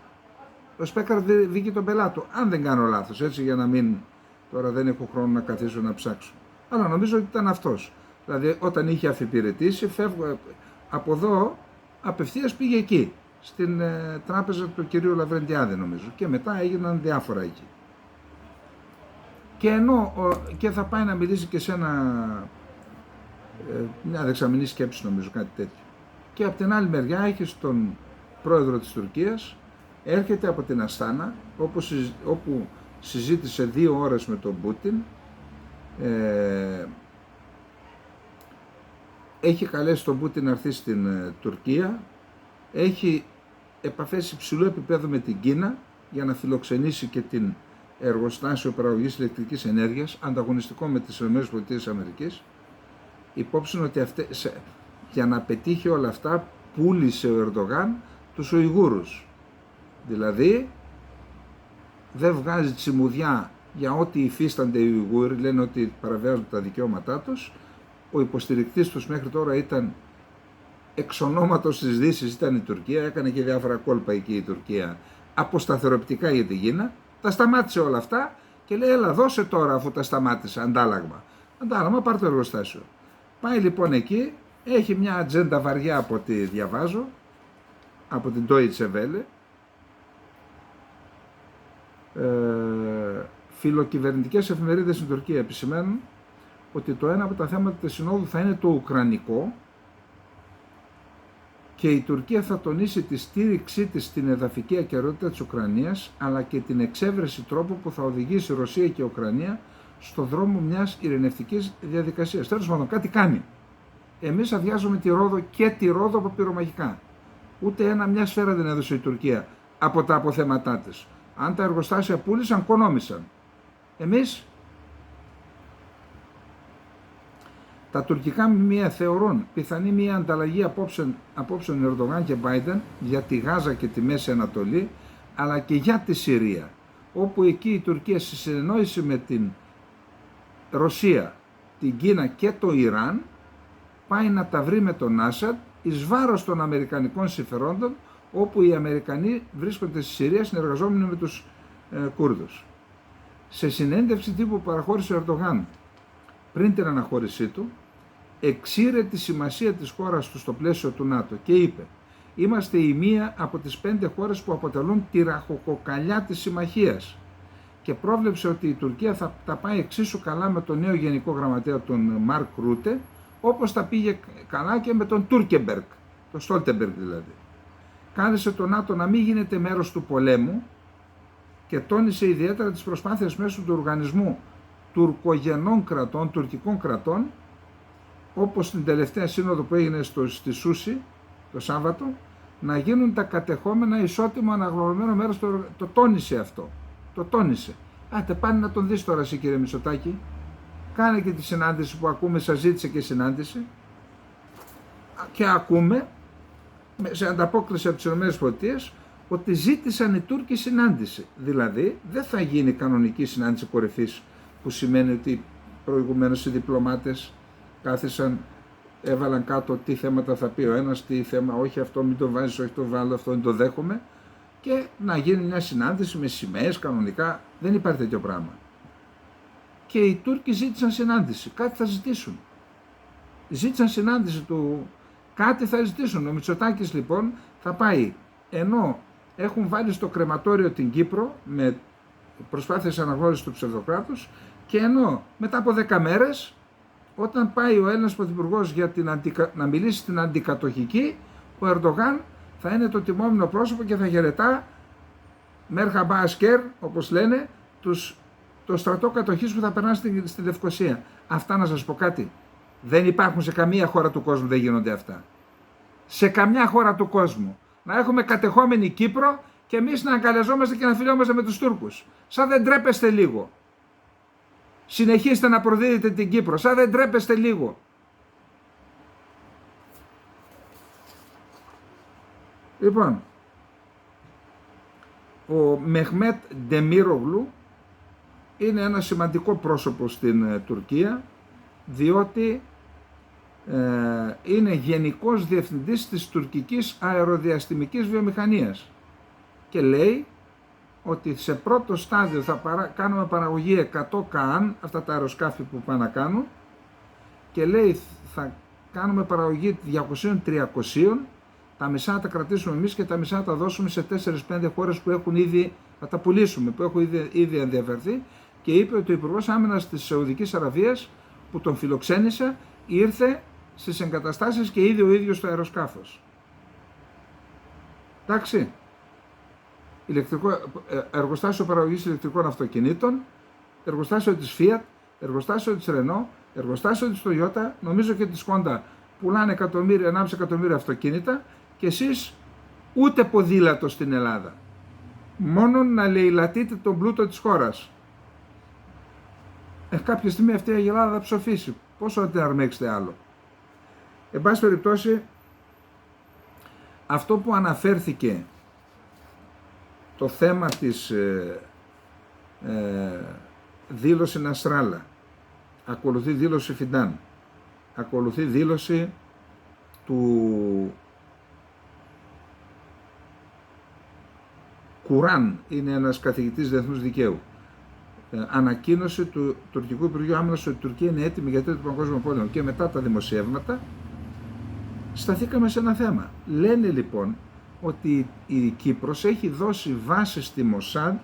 Ο Σπέκχαρτ βγήκε τον πελάτο, αν δεν κάνω λάθος, έτσι, για να μην, τώρα δεν έχω χρόνο να καθίσω να ψάξω. Αλλά νομίζω ότι ήταν αυτός. Δηλαδή όταν είχε αφιπηρετήσει, φεύγω από εδώ, απευθείας πήγε εκεί, στην τράπεζα του κυρίου Λαβρεντιάδη νομίζω, και μετά έγιναν διάφορα εκεί. Και θα πάει να μιλήσει και σε μια δεξαμενή σκέψη νομίζω, κάτι τέτοιο. Και από την άλλη μεριά έχει τον πρόεδρο της Τουρκίας, έρχεται από την Αστάνα, όπου συζήτησε 2 ώρες με τον Πούτιν, έχει καλέσει τον Πούτιν να έρθει στην Τουρκία, έχει επαφές υψηλού επίπεδου με την Κίνα για να φιλοξενήσει και την εργοστάσιο παραγωγής ηλεκτρικής ενέργειας, ανταγωνιστικό με τις ΗΠΑ. Υπόψη ότι για να πετύχει όλα αυτά πούλησε ο Ερντογάν τους Ουιγούρους. Δηλαδή δεν βγάζει τσιμουδιά για ό,τι υφίστανται οι Ουιγούροι, λένε ότι παραβιάζουν τα δικαιώματά τους. Ο υποστηρικτής τους μέχρι τώρα ήταν εξ ονόματος της Δύσης, ήταν η Τουρκία, έκανε και διάφορα κόλπα εκεί η Τουρκία, αποσταθεροποιητικά για την Κίνα. Τα σταμάτησε όλα αυτά και λέει, έλα δώσε τώρα, αφού τα σταμάτησε, αντάλλαγμα. Αντάλλαγμα, πάρ' το εργοστάσιο. Πάει λοιπόν εκεί, έχει μια ατζέντα βαριά από ό,τι διαβάζω, από την Deutsche Welle. Φιλοκυβερνητικές εφημερίδες στην Τουρκία επισημαίνουν ότι το ένα από τα θέματα της Συνόδου θα είναι το ουκρανικό και η Τουρκία θα τονίσει τη στήριξή της στην εδαφική ακεραιότητα της Ουκρανίας, αλλά και την εξέβρεση τρόπου που θα οδηγήσει Ρωσία και Ουκρανία στο δρόμο μιας ειρηνευτικής διαδικασίας. Τέλος πάντων, κάτι κάνει. Εμείς αδειάζουμε τη Ρόδο και τη Ρόδο από πυρομαχικά. Ούτε μια σφαίρα δεν έδωσε η Τουρκία από τα αποθέματά της. Αν τα εργοστάσια πούλησαν, κονόμησαν. Εμείς, τα τουρκικά μνημεία θεωρούν πιθανή μια ανταλλαγή απόψεων Ερντογάν και Μπάιντεν για τη Γάζα και τη Μέση Ανατολή, αλλά και για τη Συρία, όπου εκεί η Τουρκία σε συνεννόηση με την Ρωσία, την Κίνα και το Ιράν πάει να τα βρει με τον Άσαντ εις βάρος των αμερικανικών συμφερόντων, όπου οι Αμερικανοί βρίσκονται στη Συρία συνεργαζόμενοι με τους Κούρδους. Σε συνέντευξη τύπου που παραχώρησε ο Ερντογάν πριν την αναχώρησή του, εξήρε τη σημασία της χώρας του στο πλαίσιο του ΝΑΤΟ και είπε «Είμαστε η μία από τις 5 χώρες που αποτελούν τη ραχοκοκαλιά της συμμαχίας» και πρόβλεψε ότι η Τουρκία θα τα πάει εξίσου καλά με τον νέο Γενικό Γραμματέα τον Μαρκ Ρούτε, όπως τα πήγε καλά και με τον Τούρκεμπεργκ, τον Στόλτεμπεργκ δηλαδή. Κάλεσε το ΝΑΤΟ να μην γίνεται μέρος του πολέμου και τόνισε ιδιαίτερα τις προσπάθειες μέσω του οργανισμού τουρκογενών κρατών, τουρκικών κρατών, όπως την τελευταία σύνοδο που έγινε στη Σούση το Σάββατο, να γίνουν τα κατεχόμενα ισότιμο αναγνωρισμένο μέρος. Το τόνισε αυτό. Το τόνισε. Άτε πάνε να τον δεις τώρα εσύ, κύριε Μητσοτάκη. Κάνε και τη συνάντηση που ακούμε, σας ζήτησε και συνάντηση. Και ακούμε, σε ανταπόκριση από τις ΗΠΑ, ότι ζήτησαν οι Τούρκοι συνάντηση. Δηλαδή δεν θα γίνει κανονική συνάντηση κορυφής, που σημαίνει ότι προηγουμένως οι διπλωμάτες κάθισαν, έβαλαν κάτω τι θέματα θα πει ο ένας, τι θέμα, όχι αυτό μην το βάζεις, όχι το βάλω, αυτό δεν το δέχομαι, και να γίνει μια συνάντηση με σημαίες κανονικά. Δεν υπάρχει τέτοιο πράγμα. Και οι Τούρκοι ζήτησαν συνάντηση, κάτι θα ζητήσουν. Ζήτησαν συνάντηση του, κάτι θα ζητήσουν. Ο Μητσοτάκης λοιπόν θα πάει, ενώ έχουν βάλει στο κρεματόριο την Κύπρο με προσπάθειες αναγνώρισης του ψευδοκράτους, και ενώ μετά από 10 μέρες, όταν πάει ο Έλληνας Πρωθυπουργός για να μιλήσει στην αντικατοχική, ο Ερντογάν θα είναι το τιμόμενο πρόσωπο και θα χαιρετά Μέρχαμπα Ασκέρ, όπως λένε, το στρατό κατοχής που θα περνά στη Λευκοσία. Αυτά να σας πω κάτι. Δεν υπάρχουν σε καμία χώρα του κόσμου, δεν γίνονται αυτά. Σε καμιά χώρα του κόσμου. Να έχουμε κατεχόμενη Κύπρο και εμείς να αγκαλιαζόμαστε και να φιλιόμαστε με τους Τούρκους. Σαν δεν τρέπεστε λίγο. Συνεχίστε να προδίδετε την Κύπρο. Σαν δεν τρέπεστε λίγο. Λοιπόν, ο Μεχμέτ Ντεμίρογλου είναι ένα σημαντικό πρόσωπο στην Τουρκία, διότι είναι γενικός διευθυντής της τουρκικής αεροδιαστημικής βιομηχανίας και λέει ότι σε πρώτο στάδιο θα κάνουμε παραγωγή 100 ΚΑΑΝ, αυτά τα αεροσκάφη που πάνε να κάνουν, και λέει θα κάνουμε παραγωγή 200-300, τα μισά τα κρατήσουμε εμείς και τα μισά τα δώσουμε σε 4-5 χώρες που έχουν ήδη, θα τα πουλήσουμε, που έχουν ήδη ενδιαφερθεί, και είπε ότι ο Υπουργός Άμυνας της Σαουδικής Αραβίας που τον φιλοξένησε ήρθε στις εγκαταστάσεις και είδε ο ίδιος το αεροσκάφος. Εντάξει. Εργοστάσιο παραγωγής ηλεκτρικών αυτοκινήτων, εργοστάσιο της Fiat, εργοστάσιο της Renault, εργοστάσιο της Toyota, νομίζω και της Honda, πουλάνε 1,5 εκατομμύρια αυτοκίνητα και εσείς ούτε ποδήλατο στην Ελλάδα. Μόνο να λαιλατείτε τον πλούτο της χώρας. Κάποια στιγμή αυτή η Ελλάδα θα ψοφήσει. Πόσο να την αρμέξετε άλλο. Εν πάση περιπτώσει, αυτό που αναφέρθηκε, το θέμα της δήλωση Νασράλα, ακολουθεί δήλωση Φιντάν, ακολουθεί δήλωση του Κουράν, είναι ένας καθηγητής διεθνούς δικαίου, ανακοίνωση του τουρκικού Υπουργείου Άμυνας ότι η Τουρκία είναι έτοιμη για τρίτο παγκόσμιο πόλεμο, και μετά τα δημοσιεύματα σταθήκαμε σε ένα θέμα. Λένε λοιπόν ότι η Κύπρος έχει δώσει βάση στη Μοσάντ,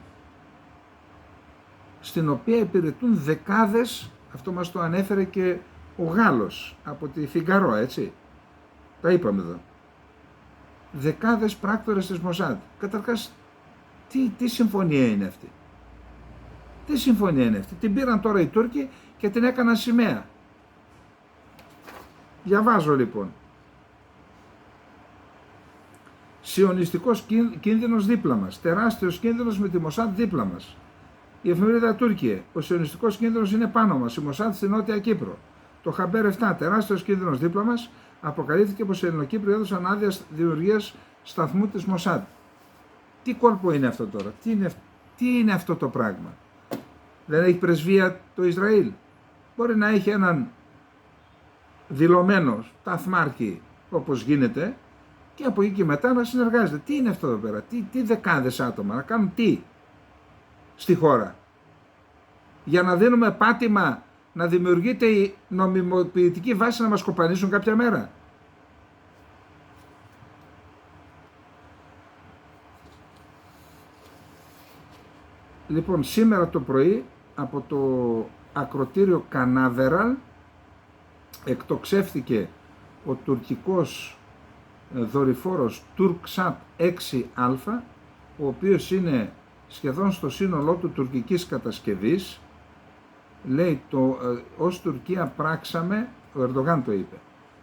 στην οποία υπηρετούν δεκάδες, αυτό μας το ανέφερε και ο Γάλλος από τη Φιγκαρό, έτσι, τα είπαμε εδώ, δεκάδες πράκτορες της Μοσάντ. Καταρχάς, τι συμφωνία είναι αυτή? Τι συμφωνία είναι αυτή? Την πήραν τώρα οι Τούρκοι και την έκαναν σημαία. Διαβάζω λοιπόν. Σιωνιστικός κίνδυνος δίπλα μας. Τεράστιος κίνδυνος με τη Μοσάντ δίπλα μας. Η εφημερίδα Τούρκιε. Ο σιωνιστικός κίνδυνος είναι πάνω μας. Η Μοσάντ στη Νότια Κύπρο. Το Χαμπέρ 7. Τεράστιος κίνδυνος δίπλα μας. Αποκαλύφθηκε πως οι Ελληνοκύπροι έδωσαν άδεια δημιουργίας σταθμού της Μοσάντ. Τι κόλπο είναι αυτό τώρα? Τι είναι αυτό το πράγμα? Δεν έχει πρεσβεία το Ισραήλ? Μπορεί να έχει έναν δηλωμένο σταθμάρχη όπως γίνεται και από εκεί και μετά να συνεργάζεται. Τι είναι αυτό εδώ πέρα? Τι δεκάδες άτομα να κάνουν τι στη χώρα? Για να δίνουμε πάτημα να δημιουργείται η νομιμοποιητική βάση να μας κοπανίσουν κάποια μέρα? Λοιπόν, σήμερα το πρωί από το ακροτήριο Κανάβεραλ εκτοξεύθηκε ο τουρκικός δορυφόρος Turksat 6α, ο οποίος είναι σχεδόν στο σύνολό του τουρκικής κατασκευής. Λέει ως Τουρκία πράξαμε, ο Ερντογάν το είπε,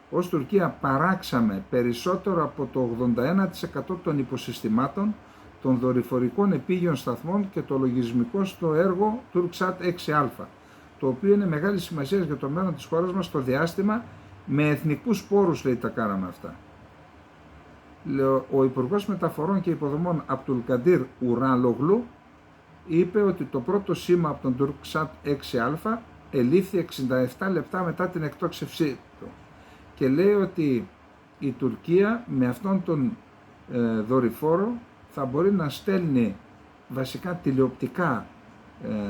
ως Τουρκία παράξαμε περισσότερο από το 81% των υποσυστημάτων των δορυφορικών επίγειων σταθμών και το λογισμικό στο έργο Turksat 6α, το οποίο είναι μεγάλη σημασία για το μέλλον της χώρας μας στο διάστημα, με εθνικούς πόρους, λέει, τα κάναμε αυτά. Ο Υπουργός Μεταφορών και Υποδομών Απτουλκαντήρ Ουράλογλου είπε ότι το πρώτο σήμα από τον Turksat 6α ελήφθη 67 λεπτά μετά την εκτόξευσή του και λέει ότι η Τουρκία με αυτόν τον δορυφόρο θα μπορεί να στέλνει βασικά τηλεοπτικά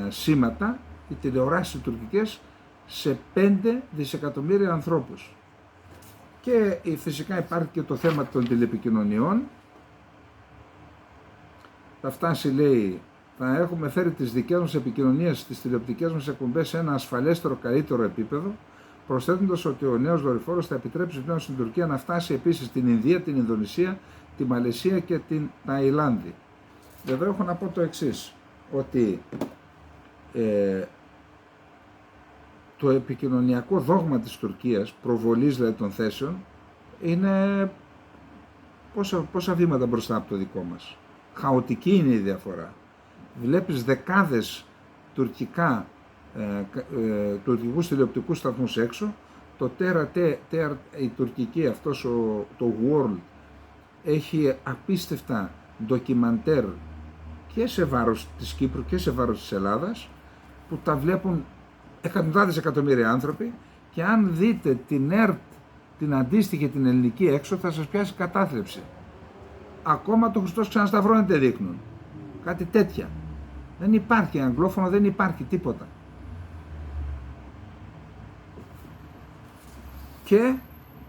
σήματα, οι τηλεοράσεις τουρκικές, σε 5 δισεκατομμύρια ανθρώπους. Και φυσικά υπάρχει και το θέμα των τηλεπικοινωνιών. Θα φτάσει, λέει, θα έχουμε φέρει τις δικές μας επικοινωνίες, τις τηλεοπτικές μας εκπομπές σε ένα ασφαλέστερο, καλύτερο επίπεδο, προσθέτοντας ότι ο νέος δορυφόρος θα επιτρέψει πλέον στην Τουρκία να φτάσει επίσης στην Ινδία, την Ινδονησία, τη Μαλαισία και την Ταϊλάνδη. Βέβαια έχω να πω το εξής, ότι το επικοινωνιακό δόγμα της Τουρκίας, προβολής δηλαδή των θέσεων, είναι πόσα βήματα μπροστά από το δικό μας. Χαοτική είναι η διαφορά. Βλέπεις δεκάδες τουρκικούς τηλεοπτικούς σταθμούς έξω, το η τουρκική, το World, έχει απίστευτα ντοκιμαντέρ και σε βάρος της Κύπρου και σε βάρος της Ελλάδας, που τα βλέπουν εκατοντάδες εκατομμύρια άνθρωποι, και αν δείτε την ΕΡΤ, την αντίστοιχη την ελληνική έξω, θα σας πιάσει κατάθλιψη. Ακόμα το Χριστός ξανασταυρώνεται δείχνουν. Κάτι τέτοια. Δεν υπάρχει αγγλόφωνο, δεν υπάρχει τίποτα. Και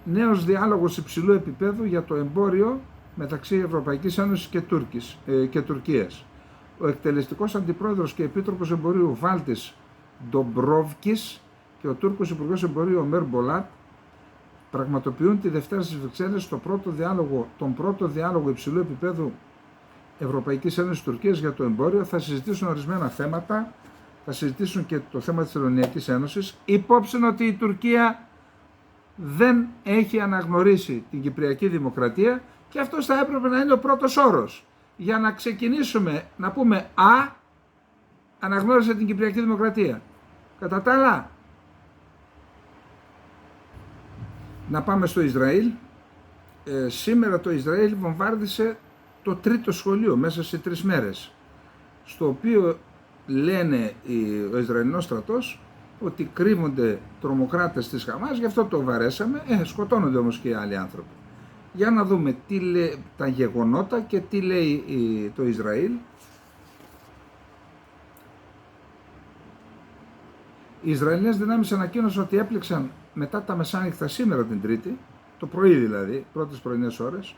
νέος διάλογος υψηλού επίπεδου για το εμπόριο μεταξύ Ευρωπαϊκής Ένωσης και Τουρκίας. Ο εκτελεστικός αντιπρόεδρος και επίτροπος εμπορίου Βάλτης Ντομπρόβκης και ο Τούρκος Υπουργός Εμπορίου Ομέρ Μπολάτ πραγματοποιούν τη Δευτέρα στις Βρυξέλλες τον πρώτο διάλογο υψηλού επίπεδου Ευρωπαϊκής Ένωσης Τουρκίας για το εμπόριο. Θα συζητήσουν ορισμένα θέματα, θα συζητήσουν και το θέμα της Τελωνειακής Ένωσης, υπόψη ότι η Τουρκία δεν έχει αναγνωρίσει την Κυπριακή Δημοκρατία, και αυτός θα έπρεπε να είναι ο πρώτος όρος για να ξεκινήσουμε να πούμε αναγνώρισε την Κυπριακή Δημοκρατία. Κατά τα άλλα, να πάμε στο Ισραήλ. Σήμερα το Ισραήλ βομβάρδισε το τρίτο σχολείο μέσα σε 3 μέρες, στο οποίο λένε ο Ισραηλινός στρατός ότι κρύβονται τρομοκράτες της Χαμάς, γι' αυτό το βαρέσαμε. Σκοτώνονται όμως και οι άλλοι άνθρωποι. Για να δούμε τι λέει τα γεγονότα και τι λέει το Ισραήλ. Οι Ισραηλινές δυνάμεις ανακοίνωσαν ότι έπληξαν μετά τα μεσάνυχτα σήμερα την Τρίτη, το πρωί δηλαδή, πρώτες πρωινές ώρες,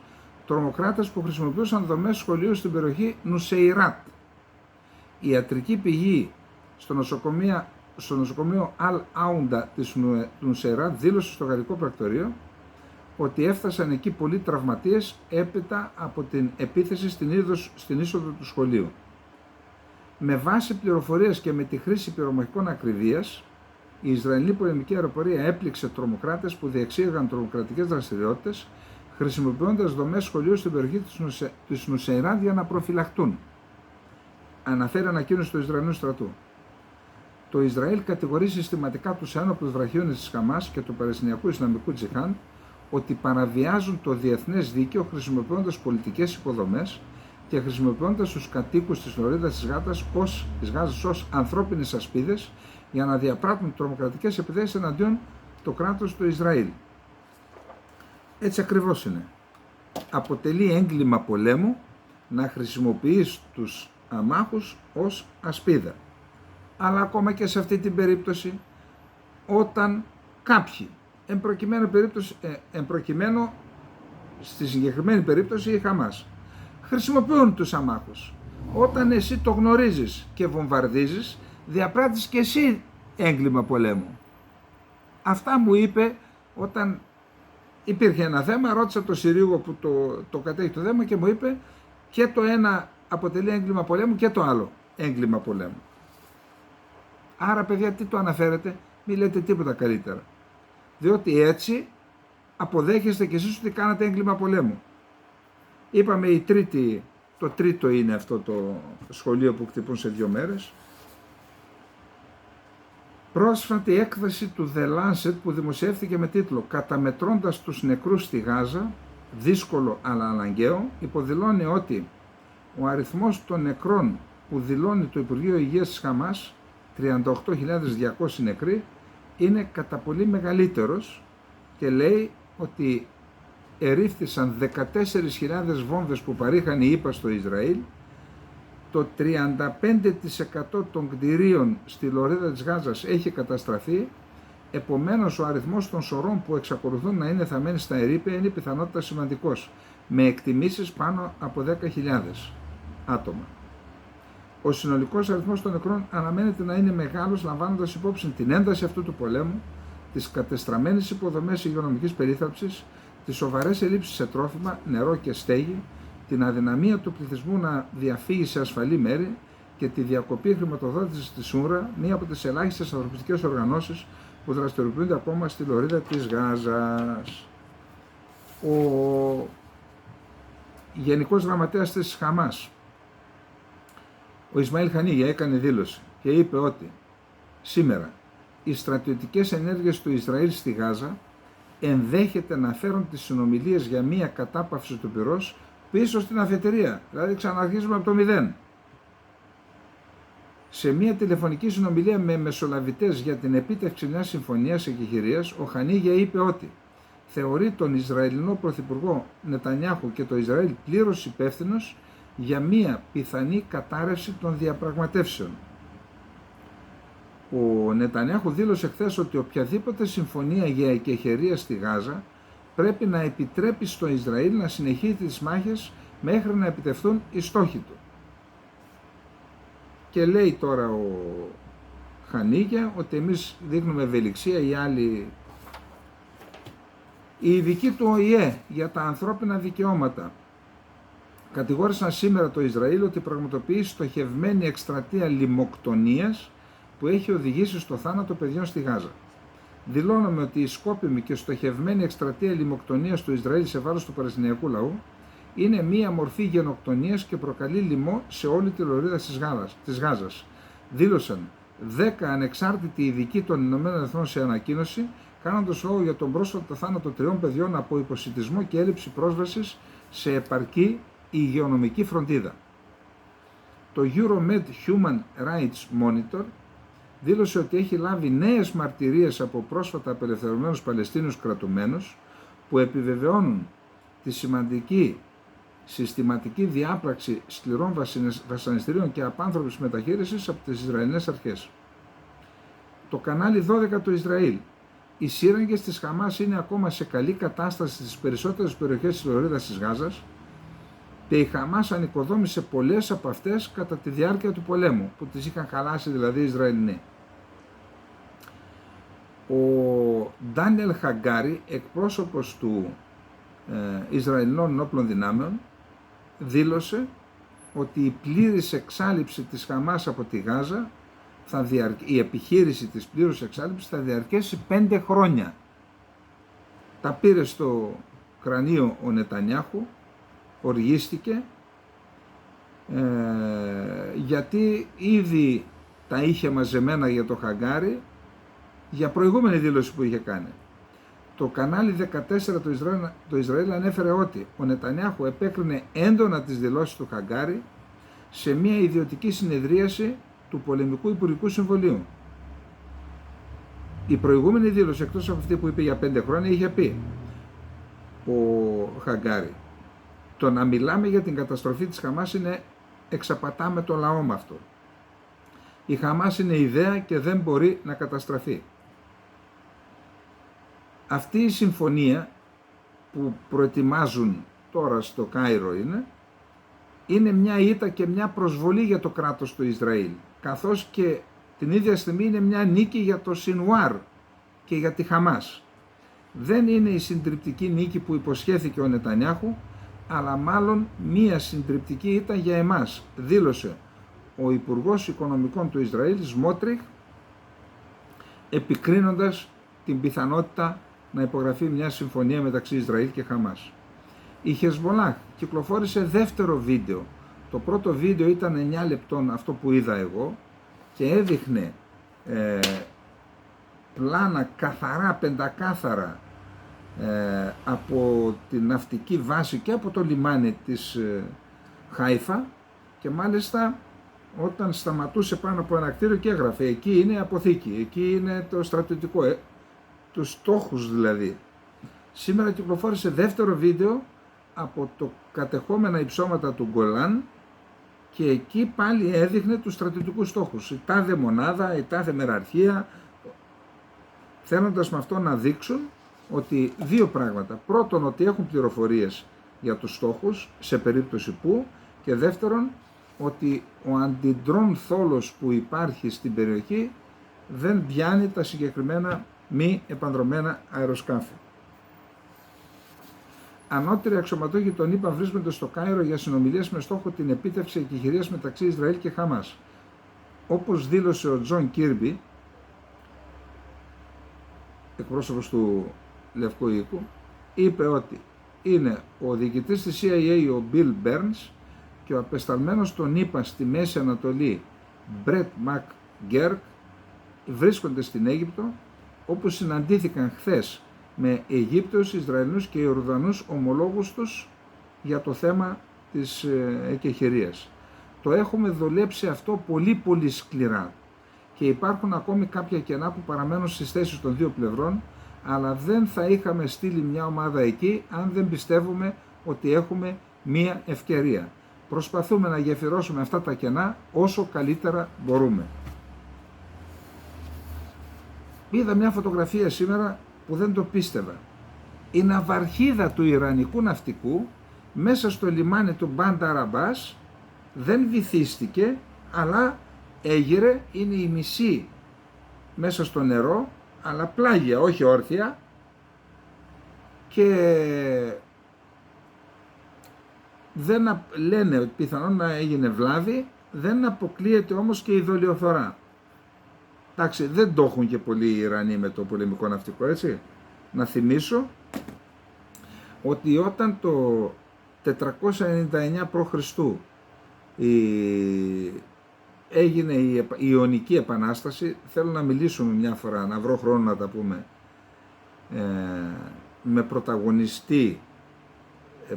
τρομοκράτες που χρησιμοποιούσαν δομές σχολείου στην περιοχή Νουσεϊράτ. Η ιατρική πηγή στο νοσοκομείο Αλ Άουντα της Νουσεϊράτ δήλωσε στο γαλλικό πρακτορείο ότι έφτασαν εκεί πολλοί τραυματίες έπειτα από την επίθεση στην είσοδο του σχολείου. Με βάση πληροφορίες και με τη χρήση πυρομαχικών ακρίβειας, η Ισραηλινή πολεμική αεροπορία έπληξε τρομοκράτες που διεξήγαγαν τρομοκρατικές δραστηριότητες, χρησιμοποιώντας δομές σχολείου στην περιοχή της Νουσεϊράτ για να προφυλαχτούν. Αναφέρει ανακοίνωση του Ισραηλινού στρατού. Το Ισραήλ κατηγορεί συστηματικά τους ένοπλους βραχίονες της Χαμάς και του Παλαιστινιακού Ισλαμικού Τζιχάντ ότι παραβιάζουν το διεθνές δίκαιο χρησιμοποιώντας πολιτικές υποδομές και χρησιμοποιώντας τους κατοίκους της λωρίδας της Γάζας ως ανθρώπινες ασπίδες για να διαπράττουν τρομοκρατικές επιθέσεις εναντίον το κράτος του Ισραήλ. Έτσι ακριβώς είναι. Αποτελεί έγκλημα πολέμου να χρησιμοποιείς τους αμάχους ως ασπίδα. Αλλά ακόμα και σε αυτή την περίπτωση, όταν κάποιοι, εμπροκειμένου στη συγκεκριμένη περίπτωση η Χαμάς, χρησιμοποιούν τους αμάχους, όταν εσύ το γνωρίζεις και βομβαρδίζεις, διαπράττεις και εσύ έγκλημα πολέμου. Αυτά μου είπε όταν υπήρχε ένα θέμα, ρώτησα τον Συρίουγο που το κατέχει το θέμα και μου είπε και το ένα αποτελεί έγκλημα πολέμου και το άλλο έγκλημα πολέμου. Άρα παιδιά, τι το αναφέρετε, μη λέτε τίποτα καλύτερα. Διότι έτσι αποδέχεστε και εσείς ότι κάνατε έγκλημα πολέμου. Είπαμε το τρίτο είναι αυτό το σχολείο που χτυπούν σε 2 μέρες. Πρόσφατη έκδοση του The Lancet που δημοσιεύθηκε με τίτλο «Καταμετρώντας τους νεκρούς στη Γάζα, δύσκολο αλλά αναγκαίο», υποδηλώνει ότι ο αριθμός των νεκρών που δηλώνει το Υπουργείο Υγείας της Χαμάς, 38.200 νεκροί, είναι κατά πολύ μεγαλύτερος και λέει ότι ερήφθησαν 14.000 βόμβες που παρήχαν οι ΗΠΑ στο Ισραήλ, το 35% των κτηρίων στη λωρίδα της Γάζας έχει καταστραφεί, επομένως ο αριθμός των σωρών που εξακολουθούν να είναι θαμμένοι στα ερείπια είναι πιθανότητα σημαντικός, με εκτιμήσεις πάνω από 10.000 άτομα. Ο συνολικός αριθμός των νεκρών αναμένεται να είναι μεγάλος, λαμβάνοντας υπόψη την ένταση αυτού του πολέμου, τις κατεστραμμένες υποδομές υγειονομικής περίθαλψης, τις σοβαρές ελλείψεις σε τρόφιμα, νερό και στέγη, την αδυναμία του πληθυσμού να διαφύγει σε ασφαλή μέρη και τη διακοπή χρηματοδότησης της UNRWA, μία από τις ελάχιστες ανθρωπιστικές οργανώσεις που δραστηριοποιούνται ακόμα στη λωρίδα της Γάζας. Ο Γενικός Γραμματέας της Χαμάς, ο Ισμαήλ Χανίγια, έκανε δήλωση και είπε ότι σήμερα οι στρατιωτικές ενέργειες του Ισραήλ στη Γάζα ενδέχεται να φέρουν τις συνομιλίες για μία κατάπαυση του πυρός πίσω στην αφετηρία, δηλαδή ξαναρχίζουμε από το μηδέν. Σε μία τηλεφωνική συνομιλία με μεσολαβητές για την επίτευξη μιας συμφωνίας εκεχηρίας, ο Χανίγια είπε ότι θεωρεί τον Ισραηλινό Πρωθυπουργό Νετανιάχου και το Ισραήλ πλήρως υπεύθυνος για μία πιθανή κατάρρευση των διαπραγματεύσεων. Ο Νετανιάχου δήλωσε χθες ότι οποιαδήποτε συμφωνία για εκεχηρία στη Γάζα πρέπει να επιτρέπει στο Ισραήλ να συνεχίσει τις μάχες μέχρι να επιτευχθούν οι στόχοι του. Και λέει τώρα ο Χανίγια ότι εμείς δείχνουμε ευελιξία, οι ειδικοί του ΟΗΕ για τα ανθρώπινα δικαιώματα κατηγόρησαν σήμερα το Ισραήλ ότι πραγματοποιεί στοχευμένη εκστρατεία λιμοκτονίας που έχει οδηγήσει στο θάνατο παιδιών στη Γάζα. Δηλώνουμε ότι η σκόπιμη και στοχευμένη εκστρατεία λιμοκτονίας του Ισραήλ σε βάρος του Παλαιστινιακού λαού είναι μία μορφή γενοκτονίας και προκαλεί λοιμό σε όλη τη λωρίδα της Γάζας. Δήλωσαν 10 ανεξάρτητοι ειδικοί των Ηνωμένων Εθνών σε ανακοίνωση, κάνοντας λόγο για τον πρόσφατο θάνατο 3 παιδιών από υποσιτισμό και έλλειψη πρόσβασης σε επαρκή υγειονομική φροντίδα. Το Euromed Human Rights Monitor δήλωσε ότι έχει λάβει νέες μαρτυρίες από πρόσφατα απελευθερωμένους Παλαιστίνιους κρατουμένους που επιβεβαιώνουν τη σημαντική συστηματική διάπραξη σκληρών βασανιστήριων και απάνθρωπης μεταχείρισης από τις Ισραηλινές αρχές. Το κανάλι 12 του Ισραήλ. Οι σύραγγες της Χαμάς είναι ακόμα σε καλή κατάσταση στις περισσότερες περιοχές της λωρίδας της Γάζας και η Χαμάς ανοικοδόμησε πολλές από αυτές κατά τη διάρκεια του πολέμου, που τις είχαν χαλάσει δηλαδή οι Ισραηλινοί. Ο Ντάνιελ Χαγκάρι, εκπρόσωπος του Ισραηλινών ενόπλων δυνάμεων, δήλωσε ότι η πλήρης εξάλειψη της Χαμάς από τη Γάζα, η επιχείρηση της πλήρους εξάλειψης θα διαρκέσει 5 χρόνια. Τα πήρε στο κρανίο ο Νετανιάχου, οργίστηκε, γιατί ήδη τα είχε μαζεμένα για το Χαγκάρι για προηγούμενη δήλωση που είχε κάνει. Το κανάλι 14 του Ισραήλ ανέφερε ότι ο Νετανιάχου επέκρινε έντονα τις δηλώσεις του Χαγκάρι σε μια ιδιωτική συνεδρίαση του Πολεμικού Υπουργικού Συμβουλίου. Η προηγούμενη δήλωση, εκτός από αυτή που είπε για 5 χρόνια, είχε πει ο Χαγκάρι: το να μιλάμε για την καταστροφή της Χαμάς είναι εξαπατάμε το λαό με αυτό. Η Χαμάς είναι ιδέα και δεν μπορεί να καταστραφεί. Αυτή η συμφωνία που προετοιμάζουν τώρα στο Κάιρο είναι μια ήττα και μια προσβολή για το κράτος του Ισραήλ, καθώς και την ίδια στιγμή είναι μια νίκη για το Σινουάρ και για τη Χαμάς. Δεν είναι η συντριπτική νίκη που υποσχέθηκε ο Νετανιάχου, αλλά μάλλον μια συντριπτική ήττα για εμάς, δήλωσε ο Υπουργός Οικονομικών του Ισραήλ, Σμότριχ, επικρίνοντας την πιθανότητα να υπογραφεί μια συμφωνία μεταξύ Ισραήλ και Χαμάς. Η Χεσμολάχ κυκλοφόρησε δεύτερο βίντεο. Το πρώτο βίντεο ήταν 9 λεπτών, αυτό που είδα εγώ, και έδειχνε πλάνα καθαρά, πεντακάθαρα από την ναυτική βάση και από το λιμάνι της Χάιφα, και μάλιστα όταν σταματούσε πάνω από ένα κτίριο και έγραφε εκεί είναι αποθήκη, εκεί είναι το στρατιωτικό, τους στόχους δηλαδή. Σήμερα κυκλοφόρησε δεύτερο βίντεο από το κατεχόμενα υψώματα του Γκολάν και εκεί πάλι έδειχνε τους στρατιωτικούς στόχους, η τάδε μονάδα, η τάδε μεραρχία, θέλοντας με αυτό να δείξουν ότι δύο πράγματα. Πρώτον, ότι έχουν πληροφορίες για τους στόχους σε περίπτωση που, και δεύτερον, ότι ο αντιντρόν θόλος που υπάρχει στην περιοχή δεν πιάνει τα συγκεκριμένα μη επανδρομένα αεροσκάφη. Ανώτεροι αξιωματούχοι των ΗΠΑ βρίσκονται στο Κάιρο για συνομιλίες με στόχο την επίτευξη εκεχηρίας μεταξύ Ισραήλ και Χαμάς. Όπως δήλωσε ο Τζον Κίρμπι, εκπρόσωπος του Λευκού Οίκου, είπε ότι είναι ο διοικητής της CIA ο Bill Burns και ο απεσταλμένος των ΗΠΑ στη Μέση Ανατολή Brett McGurk βρίσκονται στην Αίγυπτο, όπου συναντήθηκαν χθες με Αιγύπτιους, Ισραηλινούς και Ιορδανούς ομολόγους τους για το θέμα της εκεχηρίας. Το έχουμε δουλέψει αυτό πολύ σκληρά και υπάρχουν ακόμη κάποια κενά που παραμένουν στις θέσεις των δύο πλευρών, αλλά δεν θα είχαμε στείλει μια ομάδα εκεί αν δεν πιστεύουμε ότι έχουμε μια ευκαιρία. Προσπαθούμε να γεφυρώσουμε αυτά τα κενά όσο καλύτερα μπορούμε. Είδα μια φωτογραφία σήμερα που δεν το πίστευα. Η ναυαρχίδα του Ιρανικού ναυτικού μέσα στο λιμάνι του Μπάντα Αραμπάς δεν βυθίστηκε, αλλά έγειρε, είναι η μισή μέσα στο νερό, αλλά πλάγια, όχι όρθια, και δεν λένε ότι πιθανόν να έγινε βλάβη, δεν αποκλείεται όμως και η δολιοθωρά. Εντάξει, δεν το έχουν και πολλοί οι Ιρανοί με το πολεμικό ναυτικό, έτσι. Να θυμίσω ότι όταν το 499 π.Χ. έγινε η Ιωνική Επανάσταση, θέλω να μιλήσουμε μια φορά, να βρω χρόνο να τα πούμε, με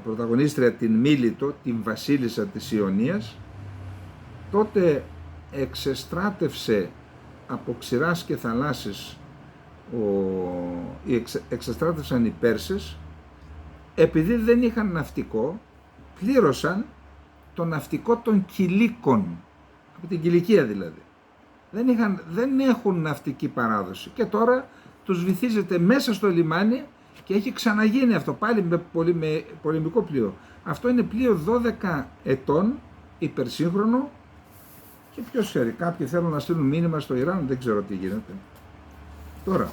πρωταγωνίστρια την Μίλητο, την βασίλισσα της Ιωνίας. Τότε εξεστράτευσε από ξηράς και θαλάσσης, εξεστράτευσαν οι Πέρσες, επειδή δεν είχαν ναυτικό, πλήρωσαν το ναυτικό των Κιλίκων, από την Κιλικία δηλαδή. Δεν έχουν ναυτική παράδοση και τώρα τους βυθίζεται μέσα στο λιμάνι και έχει ξαναγίνει αυτό πάλι με πολεμικό πλοίο. Αυτό είναι πλοίο 12 ετών, υπερσύγχρονο, και ποιος ξέρει, κάποιοι θέλουν να στείλουν μήνυμα στο Ιράν, δεν ξέρω τι γίνεται. Τώρα,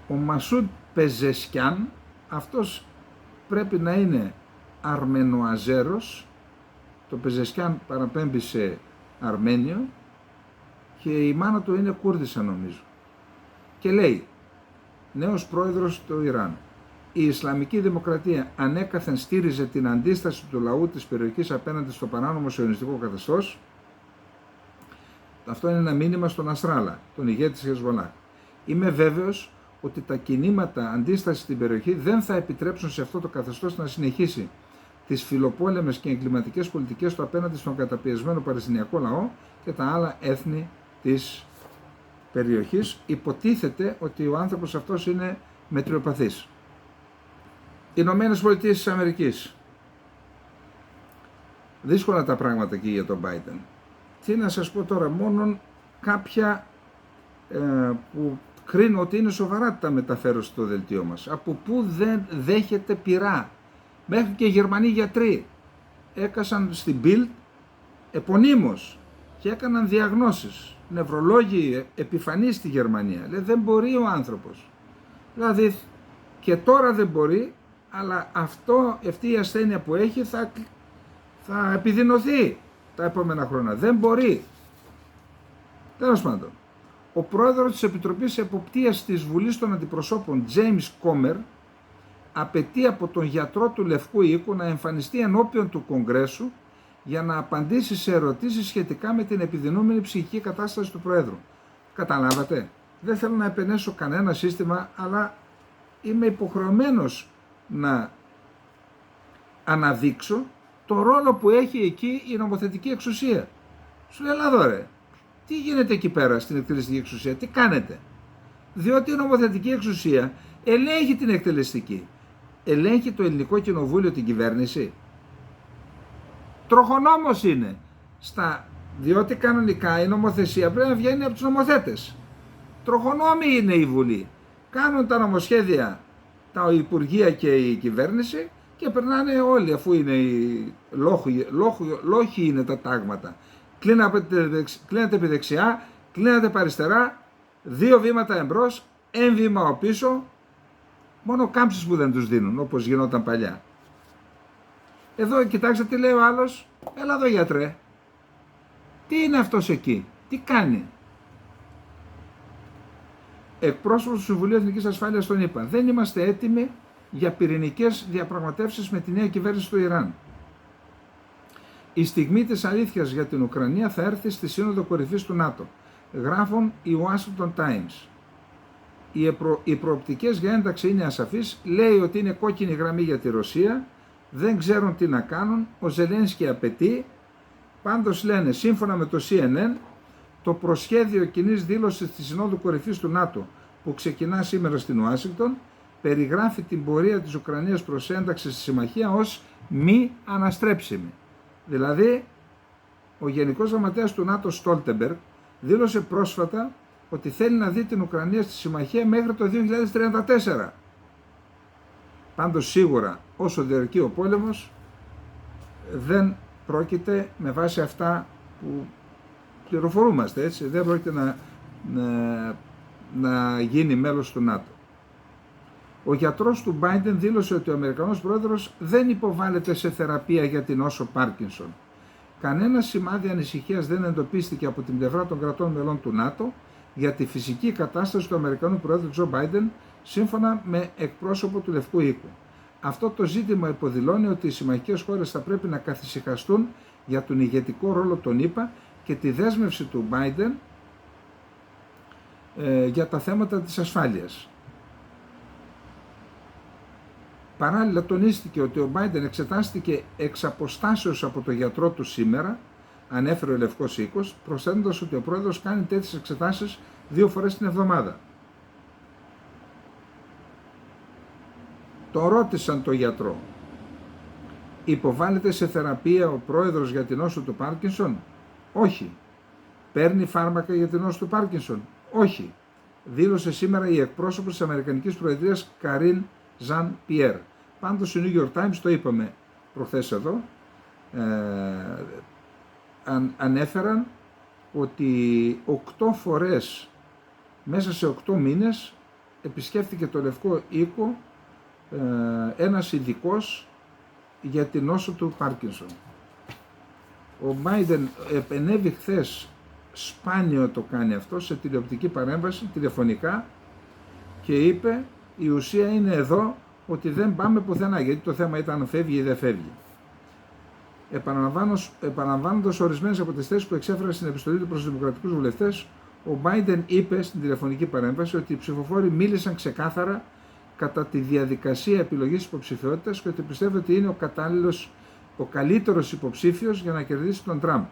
ο Μασούντ Πεζεσκιάν, αυτός πρέπει να είναι Αρμενοαζέρος, το Πεζεσκιάν παραπέμπει σε Αρμένιο και η μάνα του είναι Κούρδισσα νομίζω. Και λέει, νέος πρόεδρος του Ιράν, η Ισλαμική Δημοκρατία ανέκαθεν στήριζε την αντίσταση του λαού της περιοχής απέναντι στο παράνομο σιωνιστικό καθεστώς. Αυτό είναι ένα μήνυμα στον Νασράλα, τον ηγέτη της Χεσβολάχ. Είμαι βέβαιος ότι τα κινήματα αντίστασης στην περιοχή δεν θα επιτρέψουν σε αυτό το καθεστώς να συνεχίσει τις φιλοπόλεμες και εγκληματικές πολιτικές του απέναντι στον καταπιεσμένο Παλαιστινιακό λαό και τα άλλα έθνη της περιοχής. Υποτίθεται ότι ο άνθρωπος αυτός είναι μετριοπαθής. Οι Ηνωμένες Πολιτείες της Αμερικής. Δύσκολα τα πράγματα εκεί για τον Biden. Τι να σας πω τώρα, μόνον κάποια που κρίνω ότι είναι σοβαρά τα μεταφέρω στο δελτίο μας. Από πού δεν δέχεται πειρά. Μέχρι και οι Γερμανοί γιατροί έκασαν στην Bild επωνύμως και έκαναν διαγνώσεις. Νευρολόγοι επιφανείς στη Γερμανία. Λέει, δεν μπορεί ο άνθρωπος. Δηλαδή και τώρα δεν μπορεί, αλλά αυτή η ασθένεια που έχει θα επιδεινωθεί τα επόμενα χρόνια. Δεν μπορεί. Τέλος πάντων, ο πρόεδρος της Επιτροπής Εποπτείας της Βουλής των Αντιπροσώπων, James Comer, απαιτεί από τον γιατρό του Λευκού Οίκου να εμφανιστεί ενώπιον του Κογκρέσου για να απαντήσει σε ερωτήσεις σχετικά με την επιδεινούμενη ψυχική κατάσταση του Προέδρου. Καταλάβατε, δεν θέλω να επενέσω κανένα σύστημα, αλλά είμαι υποχρεωμένος να αναδείξω το ρόλο που έχει εκεί η νομοθετική εξουσία. Σου λέει, έλα ρε, τι γίνεται εκεί πέρα στην εκτελεστική εξουσία, τι κάνετε. Διότι η νομοθετική εξουσία ελέγχει την εκτελεστική. Ελέγχει το Ελληνικό Κοινοβούλιο την κυβέρνηση. Τροχονόμος είναι. Διότι κανονικά η νομοθεσία πρέπει να βγαίνει από τους νομοθέτες. Τροχονόμοι είναι η Βουλή. Κάνουν τα νομοσχέδια τα Υπουργεία και η κυβέρνηση και περνάνε όλοι, αφού είναι οι λόγοι είναι τα τάγματα. Κλείνετε επί δεξιά, κλείνετε επί αριστερά, 2 βήματα εμπρός, 1 βήμα πίσω Μόνο κάμψεις που δεν τους δίνουν, όπως γινόταν παλιά. Εδώ κοιτάξτε τι λέει ο άλλος. Έλα εδώ γιατρέ. Τι είναι αυτός εκεί, τι κάνει. Εκπρόσωπος του Συμβουλίου Εθνικής Ασφάλειας τον είπα. Δεν είμαστε έτοιμοι για πυρηνικές διαπραγματεύσεις με τη νέα κυβέρνηση του Ιράν. Η στιγμή της αλήθειας για την Ουκρανία θα έρθει στη Σύνοδο Κορυφής του ΝΑΤΟ. Γράφουν οι Washington Times. Οι προοπτικές για ένταξη είναι ασαφείς. Λέει ότι είναι κόκκινη γραμμή για τη Ρωσία. Δεν ξέρουν τι να κάνουν. Ο Ζελένσκι απαιτεί. Πάντως λένε, σύμφωνα με το CNN, το προσχέδιο κοινής δήλωσης της Συνόδου Κορυφής του ΝΑΤΟ που ξεκινά σήμερα στην Ουάσιγκτον περιγράφει την πορεία της Ουκρανίας προς ένταξη στη συμμαχία ως μη αναστρέψιμη. Δηλαδή, ο Γενικός Γραμματέας του ΝΑΤΟ Στόλτεμπεργκ δήλωσε πρόσφατα ότι θέλει να δει την Ουκρανία στη συμμαχία μέχρι το 2034. Πάντως σίγουρα όσο διαρκεί ο πόλεμος δεν πρόκειται με βάση αυτά που πληροφορούμαστε, έτσι, δεν πρόκειται να γίνει μέλος του ΝΑΤΟ. Ο γιατρός του Biden δήλωσε ότι ο Αμερικανός πρόεδρος δεν υποβάλλεται σε θεραπεία για την νόσο Πάρκινσον. Κανένα σημάδι ανησυχίας δεν εντοπίστηκε από την πλευρά των κρατών μελών του ΝΑΤΟ για τη φυσική κατάσταση του Αμερικανού πρόεδρου Τζο Biden, σύμφωνα με εκπρόσωπο του Λευκού Οίκου. Αυτό το ζήτημα υποδηλώνει ότι οι συμμαχικές χώρες θα πρέπει να καθησυχαστούν για τον ηγετικό ρόλο των ΗΠΑ και τη δέσμευση του Biden για τα θέματα της ασφάλειας. Παράλληλα τονίστηκε ότι ο Biden εξετάστηκε εξ αποστάσεως από το γιατρό του σήμερα, ανέφερε ο Λευκός Οίκος, προσθέτοντας ότι ο πρόεδρος κάνει τέτοιες εξετάσεις 2 φορές την εβδομάδα. Το ρώτησαν το γιατρό. Υποβάλλεται σε θεραπεία ο πρόεδρος για την νόσο του Πάρκινσον? Όχι. Παίρνει φάρμακα για την νόσο του Πάρκινσον? Όχι. Δήλωσε σήμερα η εκπρόσωπος της Αμερικανικής Προεδρίας Καρίν Ζαν Πιέρ. Πάντως στο New York Times, το είπαμε προχθές εδώ, ανέφεραν ότι 8 φορές μέσα σε 8 μήνες επισκέφθηκε το Λευκό Οίκο ένας ειδικός για την νόσο του Πάρκινσον. Ο Biden επενέβη χθες, σπάνιο το κάνει αυτό, σε τηλεοπτική παρέμβαση, τηλεφωνικά, και είπε η ουσία είναι εδώ, ότι δεν πάμε πουθενά, γιατί το θέμα ήταν αν φεύγει ή δεν φεύγει. Επαναλαμβάνοντας ορισμένες από τις θέσεις που εξέφρασε στην επιστολή του προς τους δημοκρατικούς βουλευτές, ο Biden είπε στην τηλεφωνική παρέμβαση ότι οι ψηφοφόροι μίλησαν ξεκάθαρα κατά τη διαδικασία επιλογής υποψηφιότητας και ότι πιστεύει ότι είναι ο καλύτερος υποψήφιος για να κερδίσει τον Τραμπ.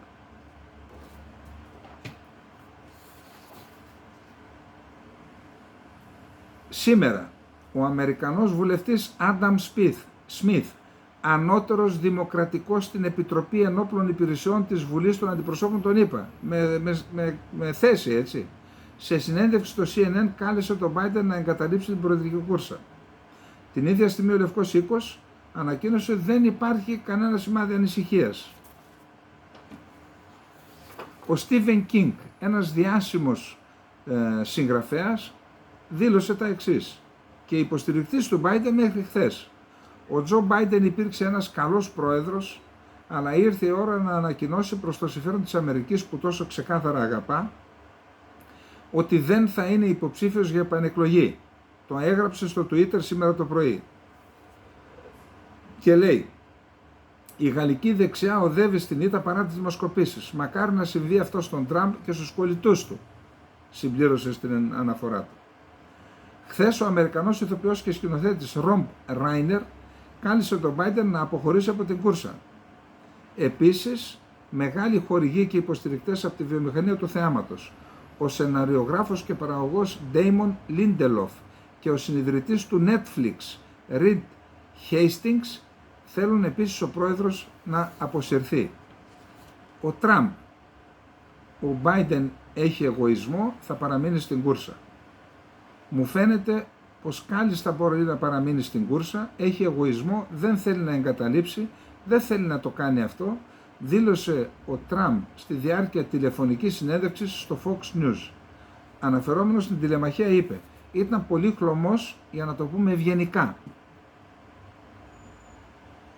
Σήμερα, ο Αμερικανός βουλευτής Άνταμ Σμιθ, ανώτερος δημοκρατικός στην Επιτροπή Ενόπλων Υπηρεσιών της Βουλής των Αντιπροσώπων των ΗΠΑ, με θέση, έτσι, σε συνέντευξη στο CNN κάλεσε τον Biden να εγκαταλείψει την προεδρική κούρσα. Την ίδια στιγμή ο Λευκός Οίκος ανακοίνωσε ότι δεν υπάρχει κανένα σημάδι ανησυχίας. Ο Στίβεν Κίνγκ, ένας διάσημος συγγραφέας, δήλωσε τα εξής και υποστηρικτής του Biden μέχρι χθες. Ο Τζο Biden υπήρξε ένας καλός πρόεδρος, αλλά ήρθε η ώρα να ανακοινώσει προς το συμφέρον της Αμερικής που τόσο ξεκάθαρα αγαπά, ότι δεν θα είναι υποψήφιος για επανεκλογή. Το έγραψε στο Twitter σήμερα το πρωί. Και λέει, η γαλλική δεξιά οδεύει στην ήττα παρά τις δημοσκοπήσεις. Μακάρι να συμβεί αυτό στον Τραμπ και στους κολλητούς του, συμπλήρωσε στην αναφορά του. Χθες ο Αμερικανός ηθοποιός και σκηνοθέτης Ρομπ Ράινερ κάλεσε τον Biden να αποχωρήσει από την κούρσα. Επίσης, μεγάλοι χορηγοί και υποστηρικτές από τη βιομηχανία του θεάματος, ο σεναριογράφος και παραγωγός Damon Lindelof και ο συνιδρυτής του Netflix Reed Hastings θέλουν επίσης ο πρόεδρος να αποσυρθεί. Ο Τραμπ, ο Biden έχει εγωισμό, θα παραμείνει στην κούρσα. Μου φαίνεται πως κάλλιστα μπορεί να παραμείνει στην κούρσα, έχει εγωισμό, δεν θέλει να εγκαταλείψει, δεν θέλει να το κάνει αυτό, δήλωσε ο Τραμπ στη διάρκεια τηλεφωνικής συνέντευξης στο Fox News. Αναφερόμενος στην τηλεμαχία είπε, ήταν πολύ χλωμός, για να το πούμε ευγενικά.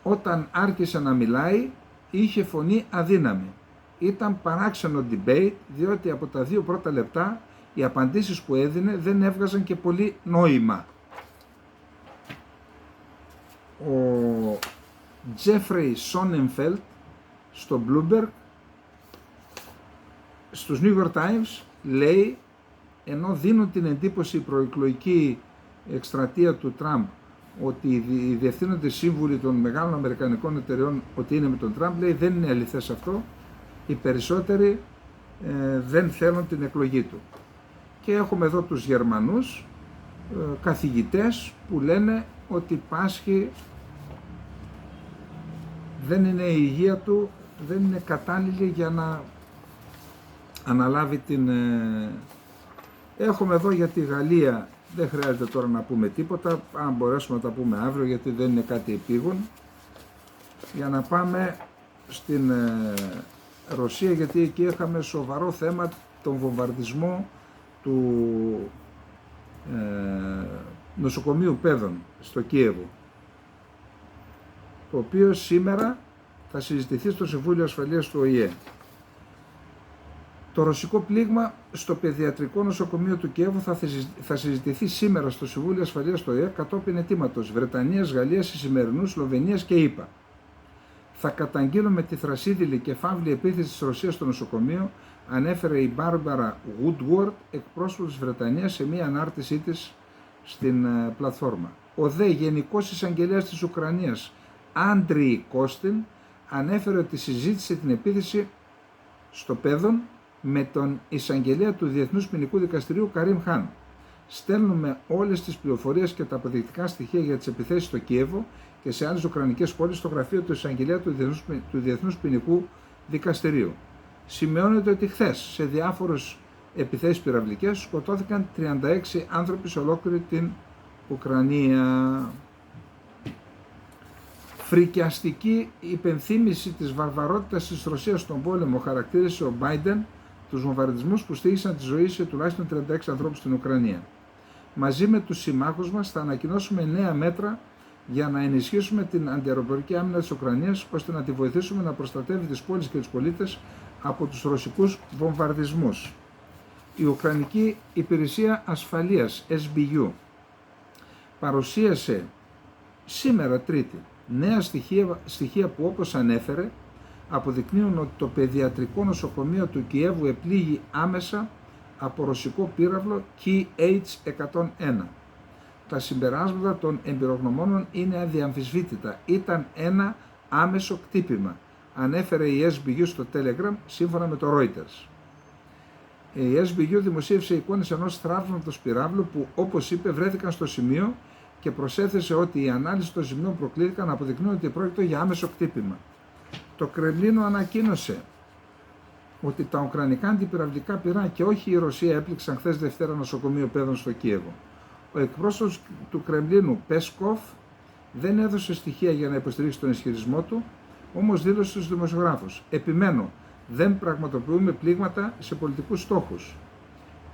Όταν άρχισε να μιλάει, είχε φωνή αδύναμη. Ήταν παράξενο debate, διότι από τα 2 πρώτα λεπτά οι απαντήσεις που έδινε δεν έβγαζαν και πολύ νόημα. Ο Τζέφρεϊ Σόνενφελτ στο Bloomberg, στους New York Times, λέει, ενώ δίνουν την εντύπωση η προεκλογική εκστρατεία του Τραμπ ότι οι διευθύνοντες σύμβουλοι των μεγάλων αμερικανικών εταιρεών ότι είναι με τον Τραμπ, λέει δεν είναι αληθές αυτό, οι περισσότεροι δεν θέλουν την εκλογή του. Και έχουμε εδώ τους Γερμανούς καθηγητές που λένε ότι πάσχει, δεν είναι η υγεία του, δεν είναι κατάλληλη για να αναλάβει την... Έχουμε εδώ για τη Γαλλία, δεν χρειάζεται τώρα να πούμε τίποτα, αν μπορέσουμε να τα πούμε αύριο γιατί δεν είναι κάτι επίγον. Για να πάμε στην Ρωσία, γιατί εκεί είχαμε σοβαρό θέμα, τον βομβαρδισμό του νοσοκομείου παιδών στο Κίεβο, το οποίο σήμερα θα συζητηθεί στο Συμβούλιο Ασφαλείας του ΟΗΕ. Το ρωσικό πλήγμα στο παιδιατρικό νοσοκομείο του Κιέβου θα συζητηθεί σήμερα στο Συμβούλιο Ασφαλείας του ΟΗΕ κατόπιν αιτήματος Βρετανίας, Γαλλίας, Ισημερινού, Σλοβενίας και ΗΠΑ. Θα καταγγείλουμε τη θρασίδηλη και φαύλη επίθεση της Ρωσίας στο νοσοκομείο, ανέφερε η Μπάρμπαρα Woodward, εκπρόσωπος της Βρετανίας, σε μία ανάρτησή της στην πλατφόρμα. Ο δε Γενικός Εισαγγελέας της Ουκρανίας, Άντριι Κώστιν, ανέφερε ότι συζήτησε την επίθεση στο παιδόν με τον εισαγγελέα του Διεθνούς Ποινικού Δικαστηρίου Καρίμ Χάν. Στέλνουμε όλες τις πληροφορίες και τα αποδεικτικά στοιχεία για τις επιθέσεις στο Κίεβο και σε άλλες ουκρανικές πόλεις στο γραφείο του εισαγγελέα του Διεθνούς Ποινικού Δικαστηρίου. Σημειώνεται ότι χθες σε διάφορες επιθέσεις πυραυλικές σκοτώθηκαν 36 άνθρωποι σε ολόκληρη την Ουκρανία. Φρικιαστική υπενθύμηση της βαρβαρότητας της Ρωσίας στον πόλεμο χαρακτήρισε ο Biden τους βομβαρδισμούς που στήγησαν τη ζωή σε τουλάχιστον 36 ανθρώπους στην Ουκρανία. Μαζί με τους συμμάχους μας θα ανακοινώσουμε νέα μέτρα για να ενισχύσουμε την αντιαεροπορική άμυνα της Ουκρανίας, ώστε να τη βοηθήσουμε να προστατεύει τις πόλεις και τους πολίτες από τους ρωσικούς βομβαρδισμούς. Η Ουκρανική Υπηρεσία Ασφαλείας, SBU, παρουσίασε σήμερα Τρίτη νέα στοιχεία που, όπως ανέφερε, αποδεικνύουν ότι το παιδιατρικό νοσοκομείο του Κιέβου επλήγει άμεσα από ρωσικό πύραυλο Kh-101. Τα συμπεράσματα των εμπειρογνωμόνων είναι αδιαμφισβήτητα. Ήταν ένα άμεσο κτύπημα, ανέφερε η SBU στο Telegram σύμφωνα με το Reuters. Η SBU δημοσίευσε εικόνες ενός θραύματος πυράβλου που, όπως είπε, βρέθηκαν στο σημείο και προσέθεσε ότι η ανάλυση των σημείων προκλήθηκαν αποδεικνύουν ότι πρόκειται για άμεσο κτύπημα. Το Κρεμλίνο ανακοίνωσε ότι τα ουκρανικά αντιπυραυλικά πυρά και όχι η Ρωσία έπληξαν χθες Δευτέρα νοσοκομείο παιδών στο Κίεβο. Ο εκπρόσωπος του Κρεμλίνου, Πέσκοφ, δεν έδωσε στοιχεία για να υποστηρίξει τον ισχυρισμό του, όμως δήλωσε στους δημοσιογράφους: «Επιμένω, δεν πραγματοποιούμε πλήγματα σε πολιτικούς στόχους».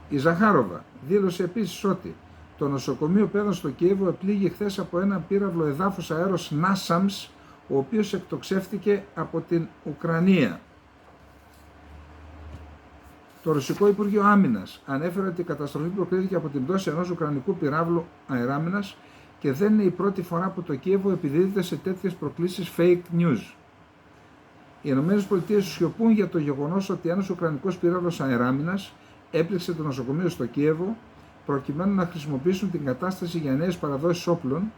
Η Ζαχάροβα δήλωσε επίσης ότι το νοσοκομείο παιδών στο Κίεβο επλήγει χθες από ένα πύραυλο εδάφους αέρος NASAMS, ο οποίος εκτοξεύτηκε από την Ουκρανία. Το Ρωσικό Υπουργείο Άμυνας ανέφερε ότι η καταστροφή προκλήθηκε από την πτώση ενός ουκρανικού πυράβλου αεράμινας και δεν είναι η πρώτη φορά που το Κίεβο επιδίδεται σε τέτοιες προκλήσεις fake news. Οι ΗΠΑ σιωπούν για το γεγονός ότι ένας ουκρανικός πύραυλος αεράμινας έπληξε το νοσοκομείο στο Κίεβο προκειμένου να χρησιμοποιήσουν την κατάσταση για νέες παραδόσεις όπλων,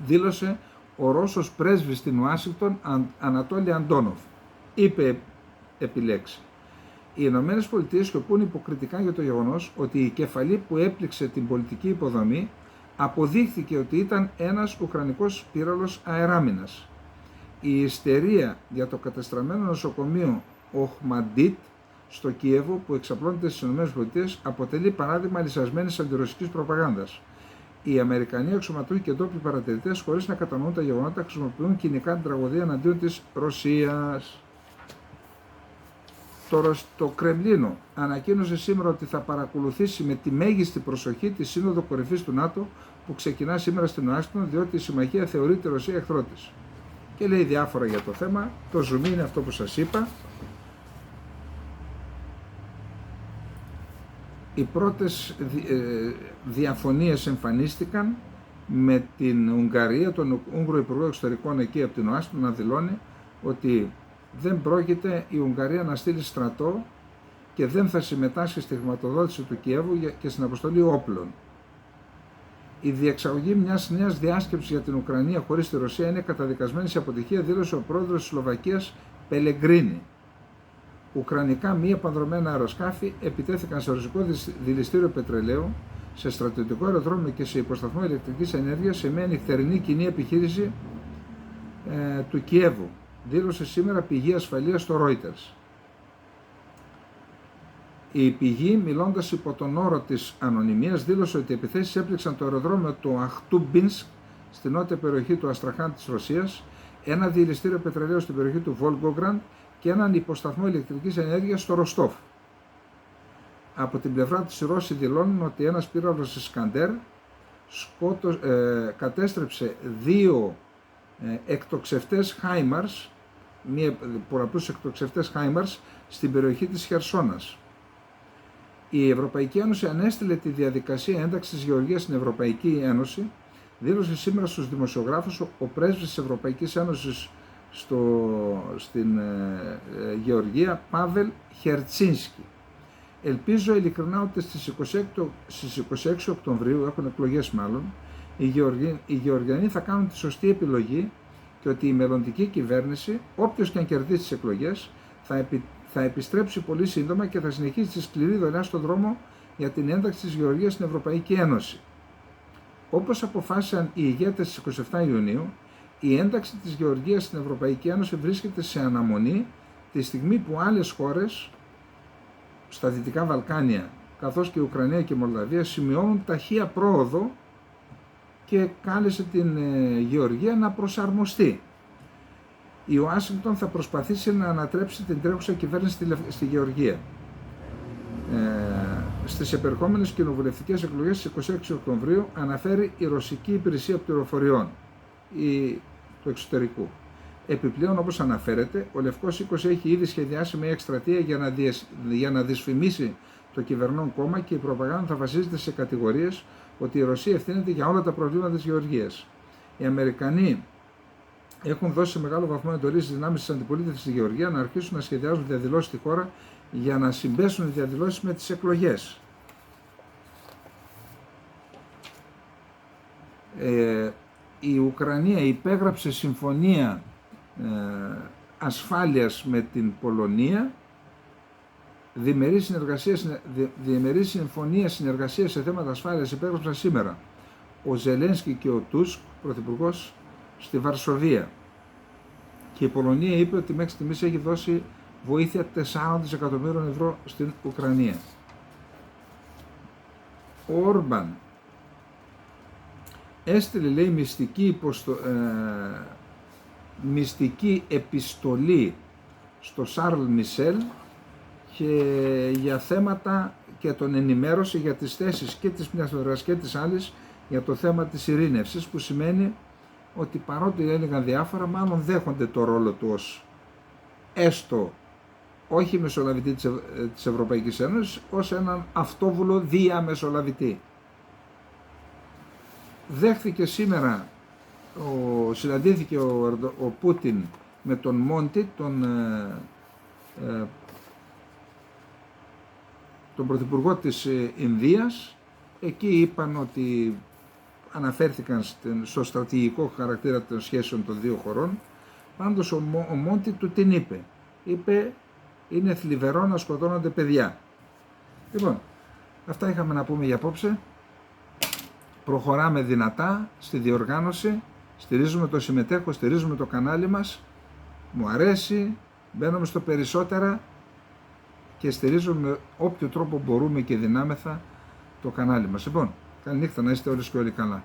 δήλωσε ο Ρώσος πρέσβης στην Ουάσιγκτον, Ανατόλη Αντόνοφ. Είπε επιλέξει. Οι ΗΠΑ σιωπούν υποκριτικά για το γεγονός ότι η κεφαλή που έπληξε την πολιτική υποδομή αποδείχθηκε ότι ήταν ένας ουκρανικός πύραυλος αεράμινας. Η ιστερία για το κατεστραμμένο νοσοκομείο Οχμαντίτ στο Κίεβο που εξαπλώνεται στις ΗΠΑ αποτελεί παράδειγμα λυσασμένης αντιρωσικής προπαγάνδας. Οι Αμερικανοί αξιωματούχοι και ντόπιοι παρατηρητές, χωρίς να κατανοούν τα γεγονότα, χρησιμοποιούν κοινικά την τραγωδία εναντίον της Ρωσίας. Το Κρεμλίνο ανακοίνωσε σήμερα ότι θα παρακολουθήσει με τη μέγιστη προσοχή τη Σύνοδο Κορυφής του ΝΑΤΟ που ξεκινά σήμερα στην Ουάσιγκτον, διότι η συμμαχία θεωρεί τη Ρωσία εχθρό της. Και λέει διάφορα για το θέμα. Το ζουμί είναι αυτό που σας είπα. Οι πρώτες διαφωνίες εμφανίστηκαν με την Ουγγαρία, τον Ούγγρο Υπουργό Εξωτερικών εκεί από την Ουάσιγκτον να δηλώνει ότι δεν πρόκειται η Ουγγαρία να στείλει στρατό και δεν θα συμμετάσχει στη χρηματοδότηση του Κιέβου και στην αποστολή όπλων. Η διεξαγωγή μιας νέας διάσκεψης για την Ουκρανία χωρίς τη Ρωσία είναι καταδικασμένη σε αποτυχία, δήλωσε ο πρόεδρος της Σλοβακίας Πελεγκρίνι. Ουκρανικά μη επανδρομένα αεροσκάφη επιτέθηκαν σε ρωσικό δηληστήριο πετρελαίου, σε στρατιωτικό αεροδρόμιο και σε υποσταθμό ηλεκτρικής ενέργειας σε μια νυχτερινή κοινή επιχείρηση του Κιέβου, δήλωσε σήμερα πηγή ασφαλείας στο Reuters. Η πηγή, μιλώντας υπό τον όρο της ανωνυμίας, δήλωσε ότι οι επιθέσεις έπληξαν το αεροδρόμιο του Αχτούμπινσκ στην νότια περιοχή του Αστραχάν της Ρωσίας, ένα δηληστήριο πετρελαίου στην περιοχή του Βόλγκογκραντ και έναν υποσταθμό ηλεκτρικής ενέργειας στο Ροστόφ. Από την πλευρά της οι Ρώσοι δηλώνουν ότι ένας πύραυλος Ισκαντέρ κατέστρεψε δύο εκτοξευτές Χάιμαρς, πολλαπλούς εκτοξευτές Χάιμαρς στην περιοχή της Χερσόνας. Η Ευρωπαϊκή Ένωση ανέστειλε τη διαδικασία ένταξης της Γεωργίας στην Ευρωπαϊκή Ένωση, δήλωσε σήμερα στους δημοσιογράφους ο πρέσβης της Ευρωπαϊκής Ένωσης στην Γεωργία, Πάβελ Χερτσίνσκι. Ελπίζω ειλικρινά ότι στις 26 Οκτωβρίου, έχουν εκλογές μάλλον, οι Γεωργιανοί θα κάνουν τη σωστή επιλογή και ότι η μελλοντική κυβέρνηση, όποιος και αν κερδίσει τις εκλογές, θα επιστρέψει πολύ σύντομα και θα συνεχίσει τη σκληρή δουλειά στον δρόμο για την ένταξη της Γεωργίας στην Ευρωπαϊκή Ένωση. Όπως αποφάσισαν οι ηγέτες στις 27 Ιουνίου, η ένταξη της Γεωργίας στην Ευρωπαϊκή Ένωση βρίσκεται σε αναμονή τη στιγμή που άλλες χώρες στα Δυτικά Βαλκάνια, καθώς και η Ουκρανία και η Μολδαβία, σημειώνουν ταχεία πρόοδο και κάλεσε την Γεωργία να προσαρμοστεί. Η Ουάσιγκτον θα προσπαθήσει να ανατρέψει την τρέχουσα κυβέρνηση στη Γεωργία. Στις επερχόμενες κοινοβουλευτικές εκλογές στις 26 Οκτωβρίου, αναφέρει η Ρωσική Υπηρεσία Πληροφοριών του Εξωτερικού. Επιπλέον, όπως αναφέρεται, ο Λευκός Οίκος έχει ήδη σχεδιάσει μια εκστρατεία για να δυσφημίσει το κυβερνών κόμμα και η προπαγάνδα θα βασίζεται σε κατηγορίες ότι η Ρωσία ευθύνεται για όλα τα προβλήματα της Γεωργίας. Οι Αμερικανοί έχουν δώσει σε μεγάλο βαθμό εντολή στις δυνάμεις της αντιπολίτευσης στη Γεωργία να αρχίσουν να σχεδιάζουν διαδηλώσεις στη χώρα για να συμπέσουν οι διαδηλώσεις με τις εκλογές. Η Ουκρανία υπέγραψε συμφωνία ασφάλειας με την Πολωνία, διεμερή συμφωνία συνεργασίας σε θέματα ασφάλειας υπέγραψαν σήμερα ο Ζελένσκι και ο Τούσκ, πρωθυπουργός, στη Βαρσοβία, και η Πολωνία είπε ότι μέχρι στιγμής έχει δώσει βοήθεια 4 δισεκατομμύρων ευρώ στην Ουκρανία. Ο Όρμπαν έστειλε, λέει, μυστική επιστολή στο Σαρλ Μισελ και για θέματα, και τον ενημέρωσε για τις θέσεις και της μιας πλευράς και της άλλης για το θέμα της ειρήνευσης, που σημαίνει ότι παρότι έλεγαν διάφορα, μάλλον δέχονται το ρόλο του ως έστω όχι μεσολαβητή της Ευρωπαϊκής Ένωσης, ως έναν αυτόβουλο διαμεσολαβητή. Δέχθηκε σήμερα, συναντήθηκε ο Πούτιν με τον Μόντι, τον πρωθυπουργό της Ινδίας. Εκεί είπαν ότι αναφέρθηκαν στο στρατηγικό χαρακτήρα των σχέσεων των δύο χωρών. Πάντως ο Μόντι του την είπε είναι θλιβερό να σκοτώνονται παιδιά. Λοιπόν, αυτά είχαμε να πούμε για απόψε. Προχωράμε δυνατά στη διοργάνωση, στηρίζουμε το συμμετέχω, στηρίζουμε το κανάλι μας, μου αρέσει, μπαίνουμε στο περισσότερα και στηρίζουμε όποιο τρόπο μπορούμε και δυνάμεθα το κανάλι μας. Λοιπόν, καλή νύχτα, να είστε όλοι και όλοι καλά.